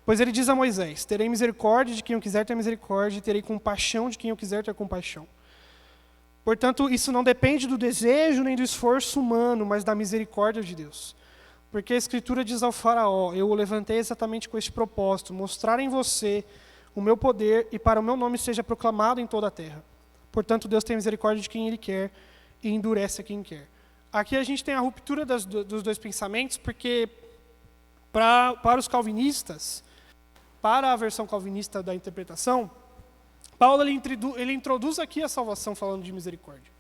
Pois ele diz a Moisés: terei misericórdia de quem eu quiser ter misericórdia, e terei compaixão de quem eu quiser ter compaixão. Portanto, isso não depende do desejo nem do esforço humano, mas da misericórdia de Deus. Porque a Escritura diz ao faraó: eu o levantei exatamente com este propósito, mostrar em você o meu poder e para o meu nome seja proclamado em toda a terra. Portanto, Deus tem misericórdia de quem Ele quer e endurece a quem quer. Aqui a gente tem a ruptura dos dois pensamentos, porque para os calvinistas, para a versão calvinista da interpretação, Paulo ele introduz aqui a salvação falando de misericórdia.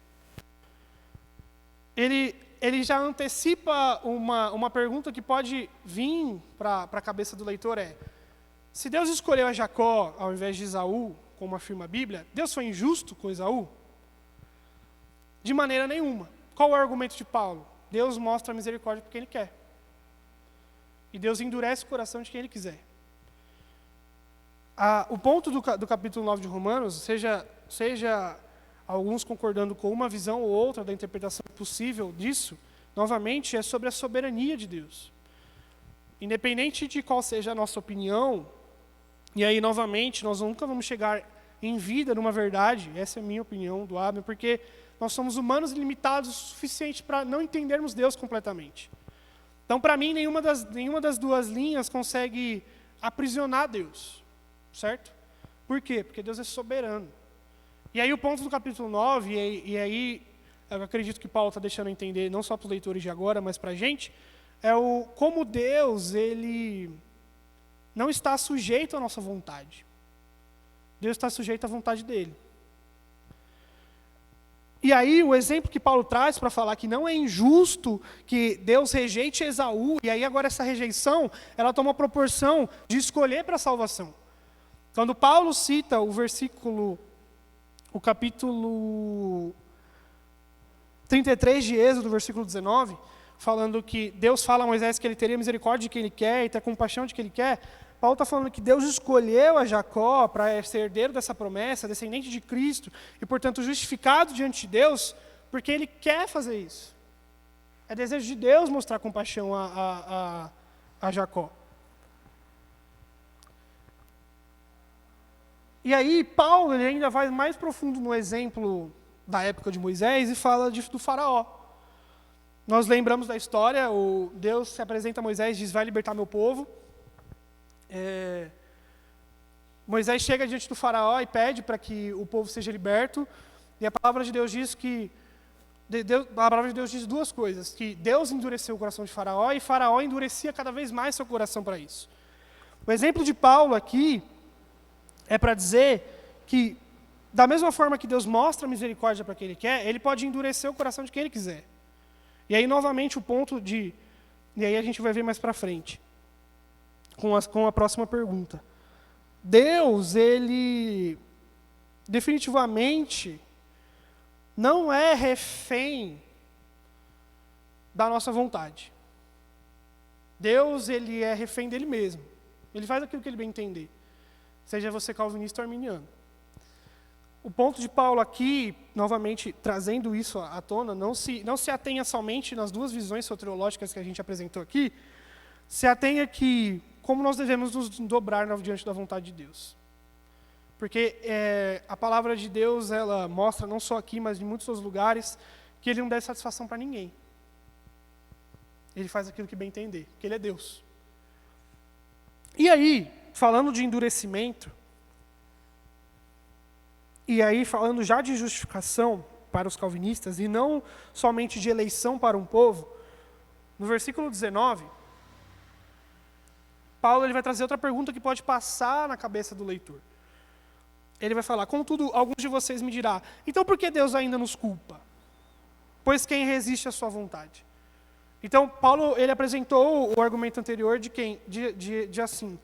Ele já antecipa uma pergunta que pode vir para a cabeça do leitor, se Deus escolheu a Jacó ao invés de Esaú, como afirma a Bíblia, Deus foi injusto com Esaú? De maneira nenhuma. Qual é o argumento de Paulo? Deus mostra a misericórdia porque Ele quer. E Deus endurece o coração de quem Ele quiser. O ponto do capítulo 9 de Romanos, seja alguns concordando com uma visão ou outra da interpretação possível disso, novamente, é sobre a soberania de Deus. Independente de qual seja a nossa opinião, e aí, novamente, nós nunca vamos chegar em vida numa verdade, essa é a minha opinião do Abner, porque nós somos humanos e limitados o suficiente para não entendermos Deus completamente. Então, para mim, nenhuma das duas linhas consegue aprisionar Deus, certo? Por quê? Porque Deus é soberano. E aí o ponto do capítulo 9, e aí eu acredito que Paulo está deixando entender, não só para os leitores de agora, mas para a gente, como Deus, Ele não está sujeito à nossa vontade. Deus está sujeito à vontade dEle. E aí o exemplo que Paulo traz para falar que não é injusto que Deus rejeite Esaú, e aí agora essa rejeição, ela toma a proporção de escolher para a salvação. Quando Paulo cita o capítulo 33 de Êxodo, versículo 19, falando que Deus fala a Moisés que ele teria misericórdia de quem ele quer e ter compaixão de quem ele quer, Paulo está falando que Deus escolheu a Jacó para ser herdeiro dessa promessa, descendente de Cristo, e portanto justificado diante de Deus, porque Ele quer fazer isso. É desejo de Deus mostrar compaixão a Jacó. E aí Paulo ele ainda vai mais profundo no exemplo da época de Moisés e fala do faraó. Nós lembramos da história, Deus se apresenta a Moisés e diz: vai libertar meu povo. Moisés chega diante do faraó e pede para que o povo seja liberto, E a palavra de Deus diz que a palavra de Deus diz duas coisas, que Deus endureceu o coração de Faraó e Faraó endurecia cada vez mais seu coração para isso. O exemplo de Paulo aqui é para dizer que, da mesma forma que Deus mostra misericórdia para quem Ele quer, Ele pode endurecer o coração de quem Ele quiser. E aí, novamente, e aí a gente vai ver mais para frente, com a próxima pergunta. Deus, Ele definitivamente não é refém da nossa vontade. Deus, Ele é refém dele mesmo. Ele faz aquilo que Ele bem entender. Seja você calvinista ou arminiano. O ponto de Paulo aqui, novamente, trazendo isso à tona, não se atenha somente nas duas visões soteriológicas que a gente apresentou aqui, se atenha que como nós devemos nos dobrar diante da vontade de Deus. Porque a palavra de Deus, ela mostra, não só aqui, mas em muitos outros lugares, que Ele não dá satisfação para ninguém. Ele faz aquilo que bem entender, porque Ele é Deus. E aí, falando de endurecimento, e aí falando já de justificação para os calvinistas, e não somente de eleição para um povo, no versículo 19, Paulo ele vai trazer outra pergunta que pode passar na cabeça do leitor. Ele vai falar, contudo, alguns de vocês me dirão, então por que Deus ainda nos culpa? Pois quem resiste à sua vontade? Então, Paulo ele apresentou o argumento anterior de assim,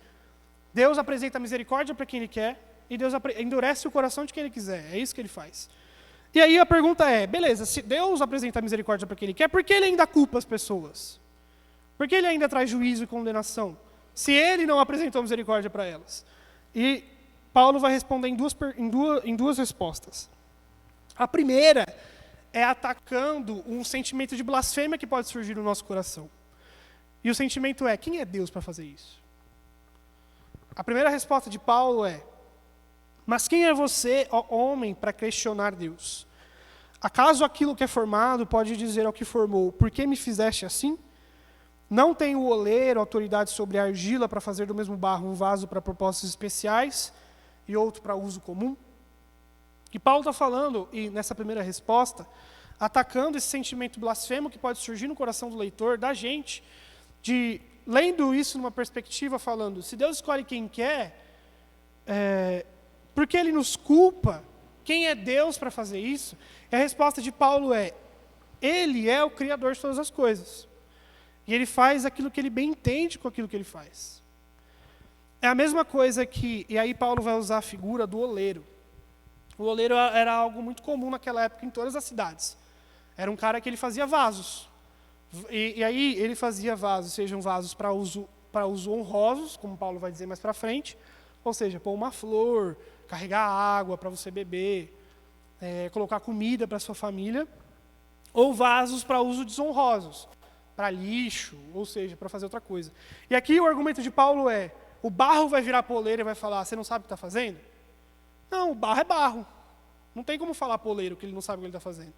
Deus apresenta misericórdia para quem Ele quer, e Deus endurece o coração de quem Ele quiser, é isso que Ele faz. E aí a pergunta é, beleza, se Deus apresenta misericórdia para quem Ele quer, por que Ele ainda culpa as pessoas? Por que Ele ainda traz juízo e condenação? Se Ele não apresentou misericórdia para elas? E Paulo vai responder em duas respostas. A primeira é atacando um sentimento de blasfêmia que pode surgir no nosso coração. E o sentimento é, quem é Deus para fazer isso? A primeira resposta de Paulo é, mas quem é você, ó homem, para questionar Deus? Acaso aquilo que é formado pode dizer ao que formou, por que me fizeste assim? Não tem o oleiro autoridade sobre a argila para fazer do mesmo barro um vaso para propósitos especiais e outro para uso comum? Que Paulo está falando, e nessa primeira resposta, atacando esse sentimento blasfemo que pode surgir no coração do leitor, da gente, lendo isso numa perspectiva falando, se Deus escolhe quem quer, por que Ele nos culpa? Quem é Deus para fazer isso? E a resposta de Paulo é, Ele é o Criador de todas as coisas. E Ele faz aquilo que Ele bem entende com aquilo que Ele faz. É a mesma coisa e aí Paulo vai usar a figura do oleiro. O oleiro era algo muito comum naquela época em todas as cidades. Era um cara que ele fazia vasos. E aí ele fazia vasos, sejam vasos para uso honrosos, como Paulo vai dizer mais para frente, ou seja, pôr uma flor, carregar água para você beber, colocar comida para sua família, ou vasos para uso desonrosos, para lixo, ou seja, para fazer outra coisa. E aqui o argumento de Paulo é, o barro vai virar poleiro e vai falar, você não sabe o que está fazendo? Não, o barro é barro. Não tem como falar poleiro que ele não sabe o que ele está fazendo.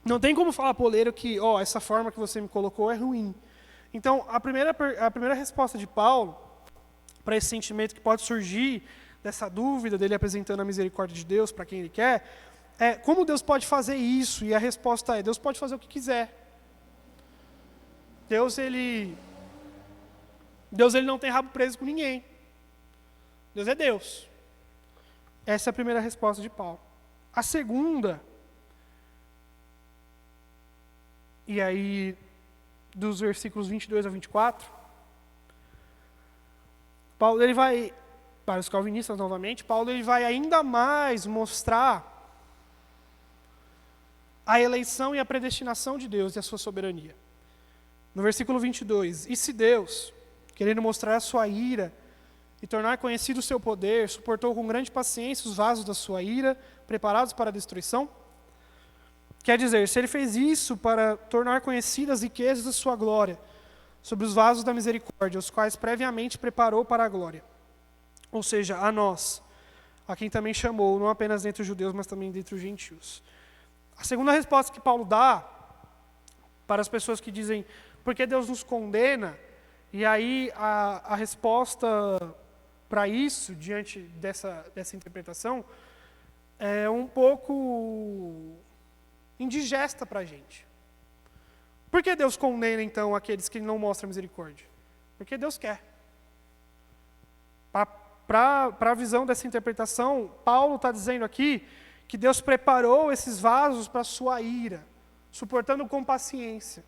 Não tem como falar poleiro que, essa forma que você me colocou é ruim. Então, a primeira resposta de Paulo para esse sentimento que pode surgir dessa dúvida dele apresentando a misericórdia de Deus para quem Ele quer, é como Deus pode fazer isso? E a resposta é, Deus pode fazer o que quiser. Deus ele não tem rabo preso com ninguém. Deus é Deus. Essa é a primeira resposta de Paulo. A segunda, e aí dos versículos 22 a 24, Paulo ele vai, para os calvinistas novamente, Paulo ele vai ainda mais mostrar a eleição e a predestinação de Deus e a sua soberania. No versículo 22, e se Deus, querendo mostrar a sua ira e tornar conhecido o seu poder, suportou com grande paciência os vasos da sua ira, preparados para a destruição? Quer dizer, se Ele fez isso para tornar conhecidas as riquezas da sua glória, sobre os vasos da misericórdia, os quais previamente preparou para a glória, ou seja, a nós, a quem também chamou, não apenas dentre os judeus, mas também dentre os gentios. A segunda resposta que Paulo dá para as pessoas que dizem, por que Deus nos condena? E aí a resposta para isso, diante dessa interpretação, é um pouco indigesta para a gente. Por que Deus condena, então, aqueles que não mostram misericórdia? Porque Deus quer. Para a visão dessa interpretação, Paulo está dizendo aqui que Deus preparou esses vasos para a sua ira, suportando com paciência.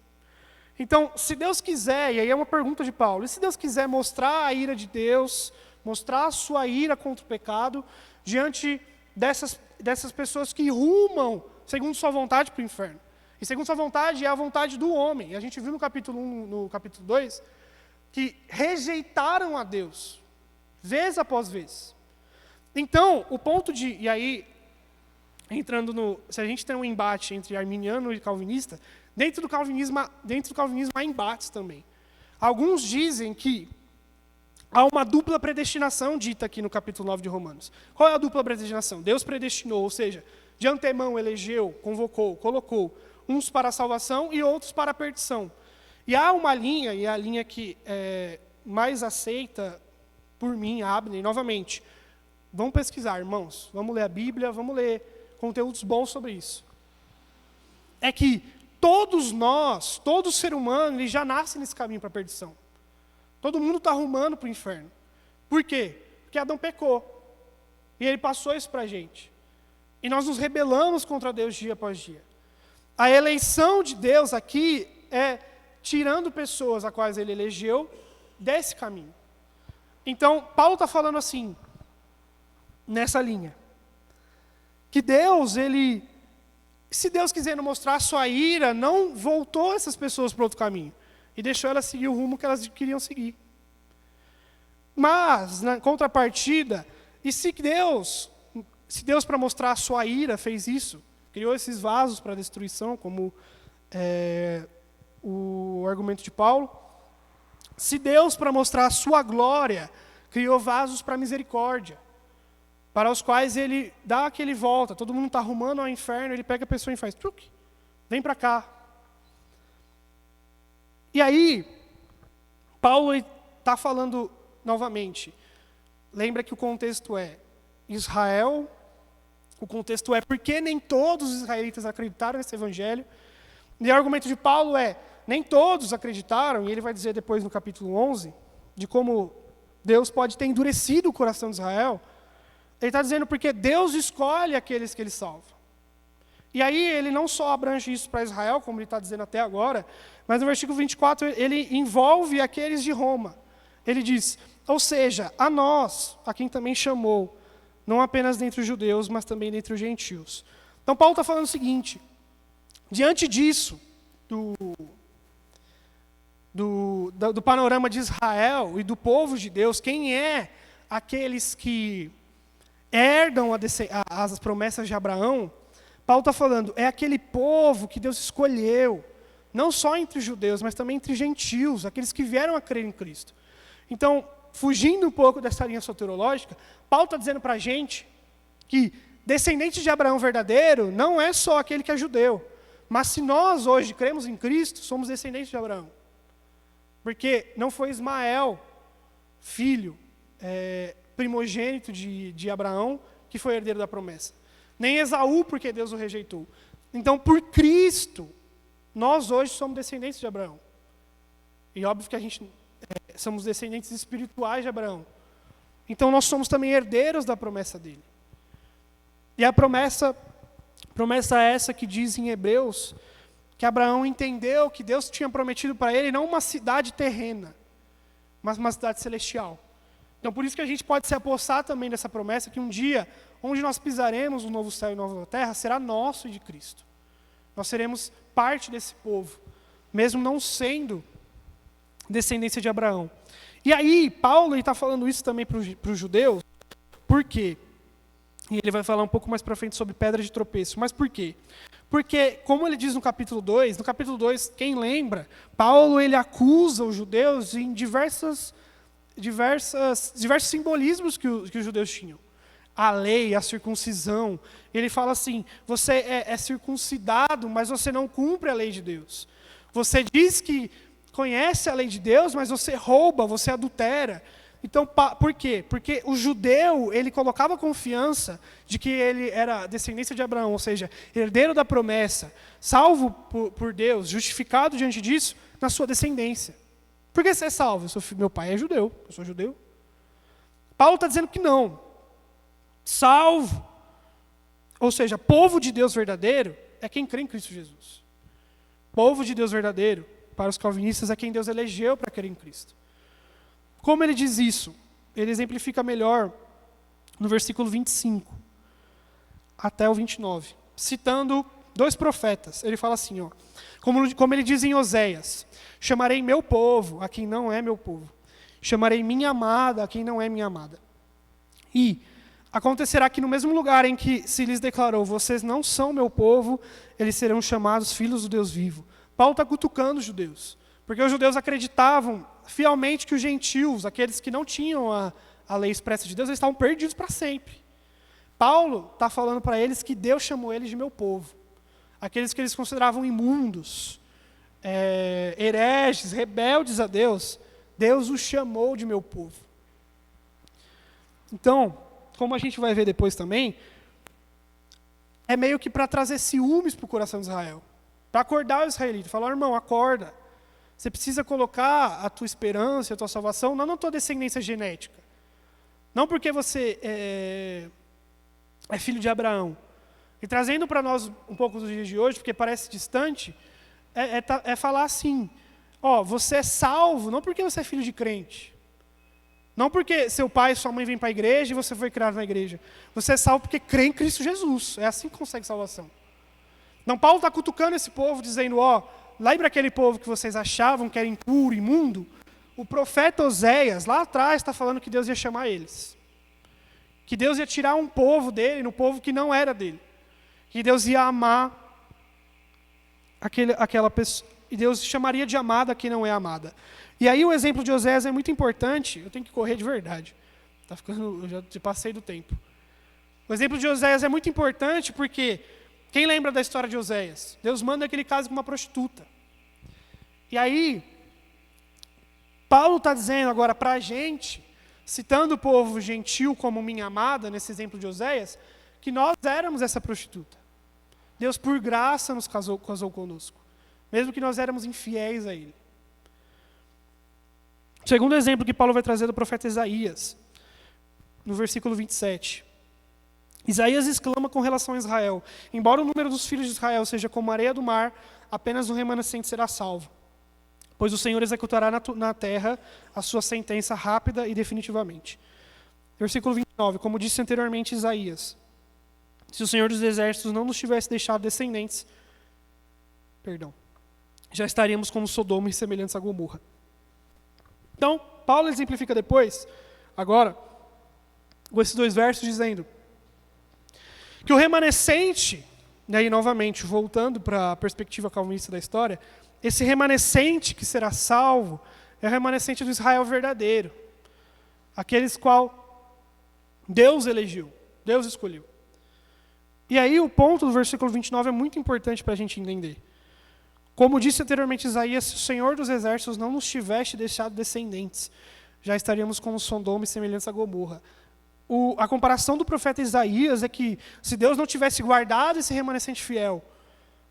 Então, se Deus quiser, e aí é uma pergunta de Paulo, e se Deus quiser mostrar a ira de Deus, mostrar a sua ira contra o pecado, diante dessas pessoas que rumam, segundo sua vontade, para o inferno. E segundo sua vontade é a vontade do homem. E a gente viu no capítulo 1, no capítulo 2, que rejeitaram a Deus, vez após vez. Então, o ponto de... E aí, entrando no... Se a gente tem um embate entre arminiano e calvinista, dentro do calvinismo há embates também. Alguns dizem que há uma dupla predestinação dita aqui no capítulo 9 de Romanos. Qual é a dupla predestinação? Deus predestinou, ou seja, de antemão elegeu, convocou, colocou uns para a salvação e outros para a perdição. E há uma linha, e é a linha que é mais aceita por mim, Abner, novamente. Vamos pesquisar, irmãos. Vamos ler a Bíblia, vamos ler conteúdos bons sobre isso. É que todos nós, todo ser humano, ele já nasce nesse caminho para a perdição. Todo mundo está rumando para o inferno. Por quê? Porque Adão pecou. E ele passou isso para a gente. E nós nos rebelamos contra Deus dia após dia. A eleição de Deus aqui é tirando pessoas a quais ele elegeu desse caminho. Então, Paulo está falando assim, nessa linha, que Deus, se Deus quiser não mostrar a sua ira, não voltou essas pessoas para outro caminho, e deixou elas seguir o rumo que elas queriam seguir. Mas, na contrapartida, e se Deus para mostrar a sua ira fez isso, criou esses vasos para destruição, como o argumento de Paulo, se Deus, para mostrar a sua glória, criou vasos para misericórdia, para os quais ele dá aquele volta, todo mundo está arrumando ao inferno, ele pega a pessoa e faz, truque, vem para cá. E aí, Paulo está falando novamente, lembra que o contexto é Israel, o contexto é porque nem todos os israelitas acreditaram nesse evangelho, e o argumento de Paulo é, nem todos acreditaram, e ele vai dizer depois no capítulo 11, de como Deus pode ter endurecido o coração de Israel. Ele está dizendo porque Deus escolhe aqueles que ele salva. E aí ele não só abrange isso para Israel, como ele está dizendo até agora, mas no versículo 24 ele envolve aqueles de Roma. Ele diz, ou seja, a nós, a quem também chamou, não apenas dentre os judeus, mas também dentre os gentios. Então Paulo está falando o seguinte, diante disso, do panorama de Israel e do povo de Deus, quem é aqueles que herdam as promessas de Abraão, Paulo está falando, é aquele povo que Deus escolheu, não só entre os judeus, mas também entre gentios, aqueles que vieram a crer em Cristo. Então, fugindo um pouco dessa linha soterológica, Paulo está dizendo para a gente que descendente de Abraão verdadeiro não é só aquele que é judeu, mas se nós hoje cremos em Cristo, somos descendentes de Abraão. Porque não foi Ismael, filho, primogênito de Abraão, que foi herdeiro da promessa. Nem Esaú, porque Deus o rejeitou. Então, por Cristo, nós hoje somos descendentes de Abraão. E óbvio que a gente somos descendentes espirituais de Abraão. Então, nós somos também herdeiros da promessa dele. E a promessa essa que diz em Hebreus, que Abraão entendeu que Deus tinha prometido para ele não uma cidade terrena, mas uma cidade celestial. Então, por isso que a gente pode se apossar também dessa promessa, que um dia, onde nós pisaremos o novo céu e nova terra, será nosso e de Cristo. Nós seremos parte desse povo, mesmo não sendo descendência de Abraão. E aí, Paulo está falando isso também para os judeus, por quê? E ele vai falar um pouco mais para frente sobre pedra de tropeço. Mas por quê? Porque, como ele diz no capítulo 2, quem lembra, Paulo ele acusa os judeus em diversos simbolismos que os judeus tinham. A lei, a circuncisão. Ele fala assim, você é circuncidado, mas você não cumpre a lei de Deus. Você diz que conhece a lei de Deus, mas você rouba, você adultera. Então, por quê? Porque o judeu, ele colocava confiança de que ele era descendência de Abraão, ou seja, herdeiro da promessa, salvo por Deus, justificado diante disso, na sua descendência. Por que você é salvo? Meu pai é judeu, eu sou judeu. Paulo está dizendo que não. Salvo, ou seja, povo de Deus verdadeiro, é quem crê em Cristo Jesus. Povo de Deus verdadeiro, para os calvinistas, é quem Deus elegeu para crer em Cristo. Como ele diz isso? Ele exemplifica melhor no versículo 25 até o 29, citando 2 profetas. Ele fala assim, ó, como ele diz em Oséias: chamarei meu povo a quem não é meu povo, chamarei minha amada a quem não é minha amada. E acontecerá que no mesmo lugar em que se lhes declarou, vocês não são meu povo, eles serão chamados filhos do Deus vivo. Paulo está cutucando os judeus, porque os judeus acreditavam fielmente que os gentios, aqueles que não tinham a lei expressa de Deus, eles estavam perdidos para sempre. Paulo está falando para eles que Deus chamou eles de meu povo. Aqueles que eles consideravam imundos, hereges, rebeldes a Deus, Deus os chamou de meu povo. Então, como a gente vai ver depois também, é meio que para trazer ciúmes para o coração de Israel. Para acordar o israelita, falar, irmão, acorda. Você precisa colocar a tua esperança, a tua salvação, não na tua descendência genética. Não porque você é filho de Abraão. E trazendo para nós um pouco dos dias de hoje, porque parece distante, é falar assim, ó, você é salvo não porque você é filho de crente. Não porque seu pai e sua mãe vêm para a igreja e você foi criado na igreja. Você é salvo porque crê em Cristo Jesus. É assim que consegue salvação. Não, Paulo está cutucando esse povo, dizendo, ó, lembra aquele povo que vocês achavam que era impuro, imundo? O profeta Oséias, lá atrás, está falando que Deus ia chamar eles. Que Deus ia tirar um povo dele, no povo que não era dele. Que Deus ia amar aquela pessoa. E Deus chamaria de amada quem não é amada. E aí o exemplo de Oséias é muito importante. Eu tenho que correr de verdade. Eu já passei do tempo. O exemplo de Oséias é muito importante porque... Quem lembra da história de Oséias? Deus manda que ele case com uma prostituta. E aí, Paulo está dizendo agora para a gente, citando o povo gentil como minha amada, nesse exemplo de Oséias, que nós éramos essa prostituta. Deus, por graça, nos casou conosco, mesmo que nós éramos infiéis a Ele. O segundo exemplo que Paulo vai trazer do profeta Isaías, no versículo 27. Isaías exclama com relação a Israel: embora o número dos filhos de Israel seja como a areia do mar, apenas um remanescente será salvo. Pois o Senhor executará na terra a sua sentença rápida e definitivamente. Versículo 29, como disse anteriormente Isaías: se o Senhor dos exércitos não nos tivesse deixado descendentes, já estaríamos como Sodoma e semelhantes a Gomorra. Então, Paulo exemplifica depois, agora, com esses 2 versos, dizendo que o remanescente, e aí novamente, voltando para a perspectiva calvinista da história, esse remanescente que será salvo é o remanescente do Israel verdadeiro. Aqueles qual Deus elegeu, Deus escolheu. E aí o ponto do versículo 29 é muito importante para a gente entender. Como disse anteriormente Isaías, se o Senhor dos exércitos não nos tivesse deixado descendentes, já estaríamos como Sodoma e semelhantes a Gomorra. A comparação do profeta Isaías é que, se Deus não tivesse guardado esse remanescente fiel,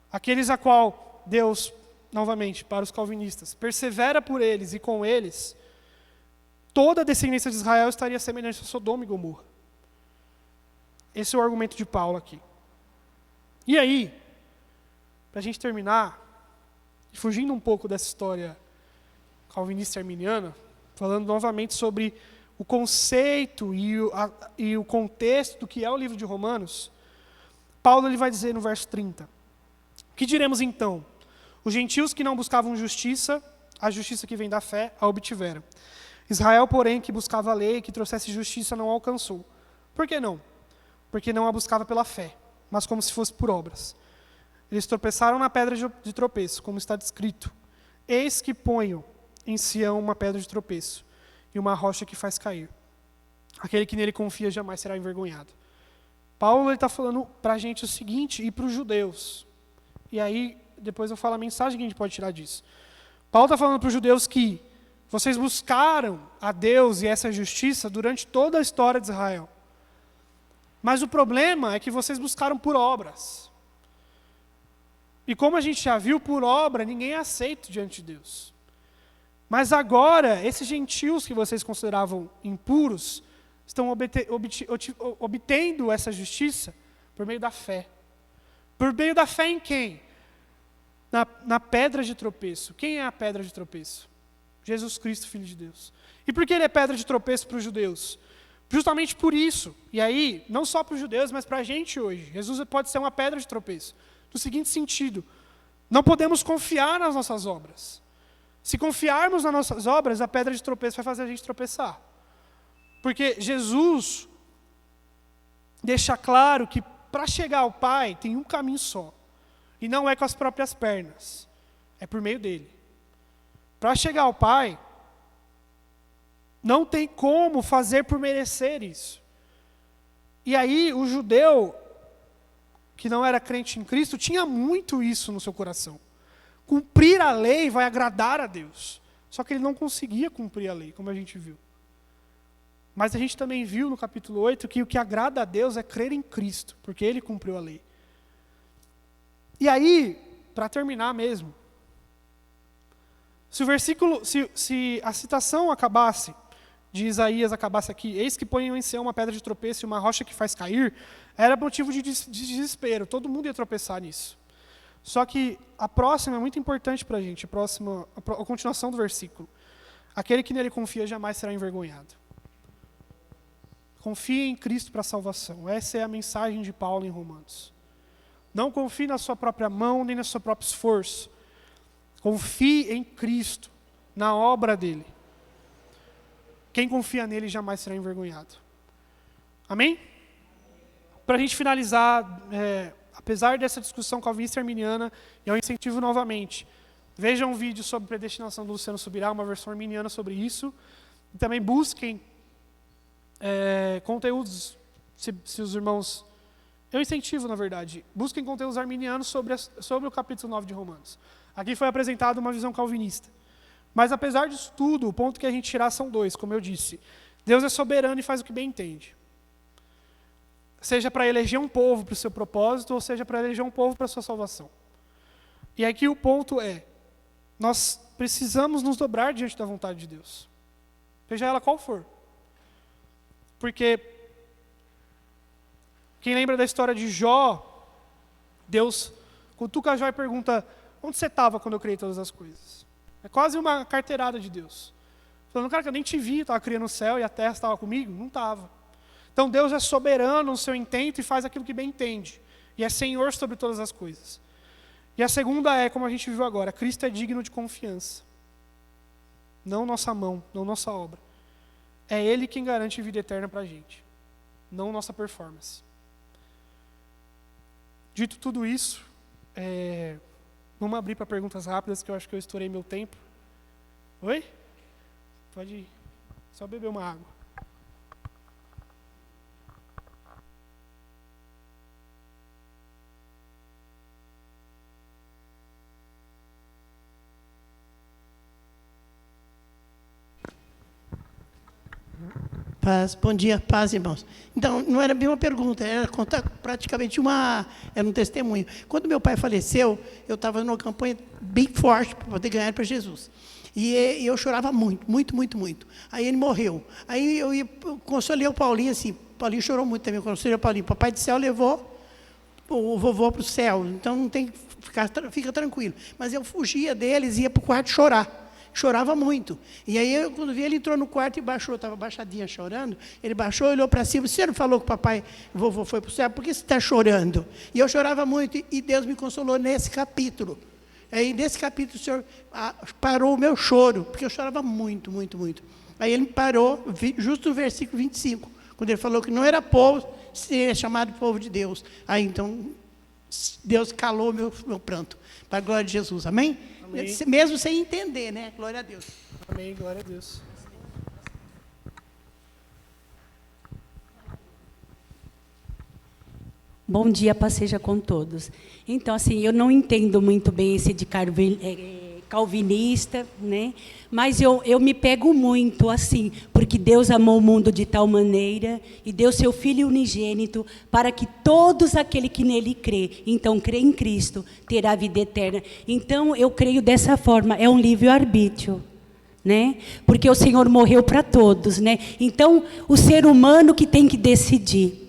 aqueles a qual Deus, novamente, para os calvinistas, persevera por eles e com eles, toda a descendência de Israel estaria semelhante a Sodoma e Gomorra. Esse é o argumento de Paulo aqui. E aí, para a gente terminar, fugindo um pouco dessa história calvinista e arminiana, falando novamente sobre o conceito e o contexto do que é o livro de Romanos, Paulo ele vai dizer no verso 30, que diremos então? Os gentios que não buscavam justiça, a justiça que vem da fé, a obtiveram. Israel, porém, que buscava a lei, que trouxesse justiça, não a alcançou. Por que não? Porque não a buscava pela fé, mas como se fosse por obras. Eles tropeçaram na pedra de tropeço, como está descrito: eis que ponho em Sião uma pedra de tropeço, e uma rocha que faz cair. Aquele que nele confia jamais será envergonhado. Paulo está falando para a gente o seguinte, e para os judeus. E aí, depois eu falo a mensagem que a gente pode tirar disso. Paulo está falando para os judeus que Vocês buscaram a Deus e essa justiça durante toda a história de Israel. Mas o problema é que vocês buscaram por obras. E como a gente já viu, por obra, ninguém é aceito diante de Deus. Mas agora, esses gentios que vocês consideravam impuros, estão obtendo essa justiça por meio da fé. Por meio da fé em quem? Na pedra de tropeço. Quem é a pedra de tropeço? Jesus Cristo, Filho de Deus. E por que ele é pedra de tropeço para os judeus? Justamente por isso. E aí, não só para os judeus, mas para a gente hoje. Jesus pode ser uma pedra de tropeço. No seguinte sentido, não podemos confiar nas nossas obras. Se confiarmos nas nossas obras, a pedra de tropeço vai fazer a gente tropeçar. Porque Jesus deixa claro que para chegar ao Pai tem um caminho só. E não é com as próprias pernas. É por meio dele. Para chegar ao Pai, não tem como fazer por merecer isso. E aí o judeu, que não era crente em Cristo, tinha muito isso no seu coração. Cumprir a lei vai agradar a Deus. Só que ele não conseguia cumprir a lei, como a gente viu. Mas a gente também viu no capítulo 8 que o que agrada a Deus é crer em Cristo, porque ele cumpriu a lei. E aí, para terminar mesmo, se a citação acabasse, de Isaías acabasse aqui, eis que põe em Sião uma pedra de tropeço e uma rocha que faz cair, era motivo de desespero, todo mundo ia tropeçar nisso. Só que a próxima é muito importante para a gente, a continuação do versículo. Aquele que nele confia jamais será envergonhado. Confie em Cristo para a salvação. Essa é a mensagem de Paulo em Romanos. Não confie na sua própria mão, nem no seu próprio esforço. Confie em Cristo, na obra dele. Quem confia nele jamais será envergonhado. Amém? Para a gente finalizar, apesar dessa discussão calvinista e arminiana, eu incentivo novamente. Vejam um vídeo sobre predestinação do Luciano Subirá, uma versão arminiana sobre isso. E também busquem conteúdos, se os irmãos... Eu incentivo, na verdade. Busquem conteúdos arminianos sobre o capítulo 9 de Romanos. Aqui foi apresentada uma visão calvinista. Mas apesar disso tudo, o ponto que a gente tirar são dois, como eu disse. Deus é soberano e faz o que bem entende. Seja para eleger um povo para o seu propósito, ou seja para eleger um povo para a sua salvação. E aqui o ponto é, nós precisamos nos dobrar diante da vontade de Deus. Seja ela qual for. Porque, quem lembra da história de Jó, Deus cutuca Jó e pergunta, onde você estava quando eu criei todas as coisas? É quase uma carteirada de Deus. Falando, cara, que eu nem te vi, estava criando o céu e a terra estava comigo? Não estava. Então Deus é soberano no seu intento e faz aquilo que bem entende. E é Senhor sobre todas as coisas. E a segunda é, como a gente viu agora, Cristo é digno de confiança. Não nossa mão, não nossa obra. É Ele quem garante vida eterna para a gente. Não nossa performance. Dito tudo isso, vamos abrir para perguntas rápidas, que eu acho que eu estourei meu tempo. Oi? Pode ir. Só beber uma água. Paz, bom dia, paz, irmãos. Então, não era bem uma pergunta, era contar praticamente era um testemunho. Quando meu pai faleceu, eu estava numa campanha bem forte para poder ganhar para Jesus. E eu chorava muito, muito, muito, muito. Aí ele morreu. Aí eu consolei o Paulinho assim, Paulinho chorou muito também, consolei o Paulinho. Papai do céu levou o vovô para o céu, então não tem que fica tranquilo. Mas eu fugia deles e ia para o quarto chorar. Chorava muito. E aí, quando vi, ele entrou no quarto e baixou, estava baixadinha chorando. Ele baixou, olhou para cima, você não falou que o papai, vovô foi para o céu, por que você está chorando? E eu chorava muito, e Deus me consolou nesse capítulo. Aí, nesse capítulo, o Senhor parou o meu choro, porque eu chorava muito, muito, muito. Aí ele me parou, justo no versículo 25, quando ele falou que não era povo, seria chamado povo de Deus. Aí, então, Deus calou meu pranto, para a glória de Jesus. Amém? Amém. Mesmo sem entender, né? Glória a Deus. Amém, glória a Deus. Bom dia, paz seja com todos. Então, assim, eu não entendo muito bem esse de calvinista, né? Mas eu me pego muito assim, porque Deus amou o mundo de tal maneira e deu seu Filho unigênito para que todos aquele que nele crê, então crê em Cristo, terá vida eterna. Então eu creio dessa forma, é um livre-arbítrio, né? Porque o Senhor morreu para todos, né? Então o ser humano que tem que decidir.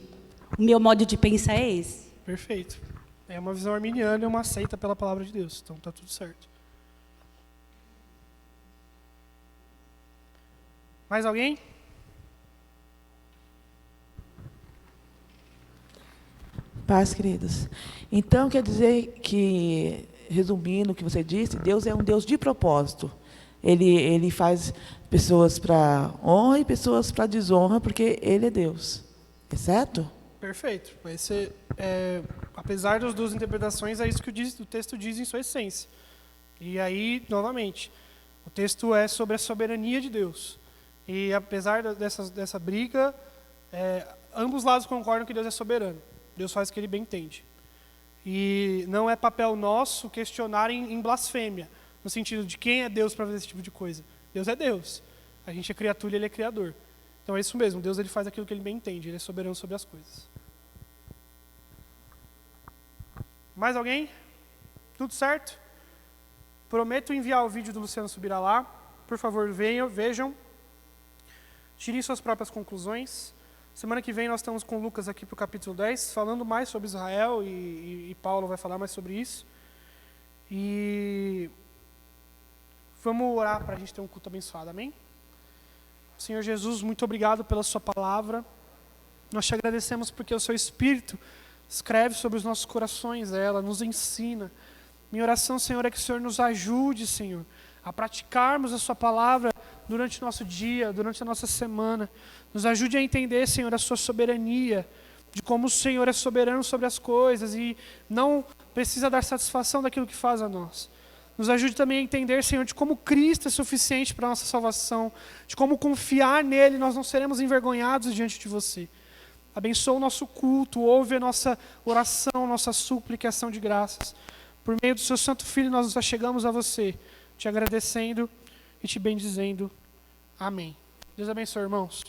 O meu modo de pensar é esse. Perfeito. É uma visão arminiana e uma aceita pela palavra de Deus. Então tá tudo certo. Mais alguém? Paz, queridos. Então, quer dizer que, resumindo o que você disse, Deus é um Deus de propósito. Ele faz pessoas para honra e pessoas para desonra, porque Ele é Deus. É certo? Perfeito. Apesar das duas interpretações, é isso que o texto diz em sua essência. E aí, novamente, o texto é sobre a soberania de Deus. E apesar dessa briga, ambos lados concordam que Deus é soberano. Deus faz o que Ele bem entende. E não é papel nosso questionar em blasfêmia, no sentido de quem é Deus para fazer esse tipo de coisa. Deus é Deus. A gente é criatura e Ele é criador. Então é isso mesmo, Deus ele faz aquilo que Ele bem entende, Ele é soberano sobre as coisas. Mais alguém? Tudo certo? Prometo enviar o vídeo do Luciano Subirá lá. Por favor, vejam. Tirem suas próprias conclusões. Semana que vem nós estamos com o Lucas aqui para o capítulo 10, falando mais sobre Israel, e Paulo vai falar mais sobre isso. E vamos orar para a gente ter um culto abençoado, amém? Senhor Jesus, muito obrigado pela sua palavra. Nós te agradecemos porque o seu Espírito escreve sobre os nossos corações ela, nos ensina. Minha oração, Senhor, é que o Senhor nos ajude, Senhor, a praticarmos a sua palavra durante o nosso dia, durante a nossa semana. Nos ajude a entender, Senhor, a sua soberania, de como o Senhor é soberano sobre as coisas e não precisa dar satisfação daquilo que faz a nós. Nos ajude também a entender, Senhor, de como Cristo é suficiente para a nossa salvação, de como confiar nele, nós não seremos envergonhados diante de você. Abençoa o nosso culto, ouve a nossa oração, nossa súplica e ação de graças. Por meio do seu Santo Filho, nós nos achegamos a você, te agradecendo e te bendizendo. Amém. Deus abençoe, irmãos.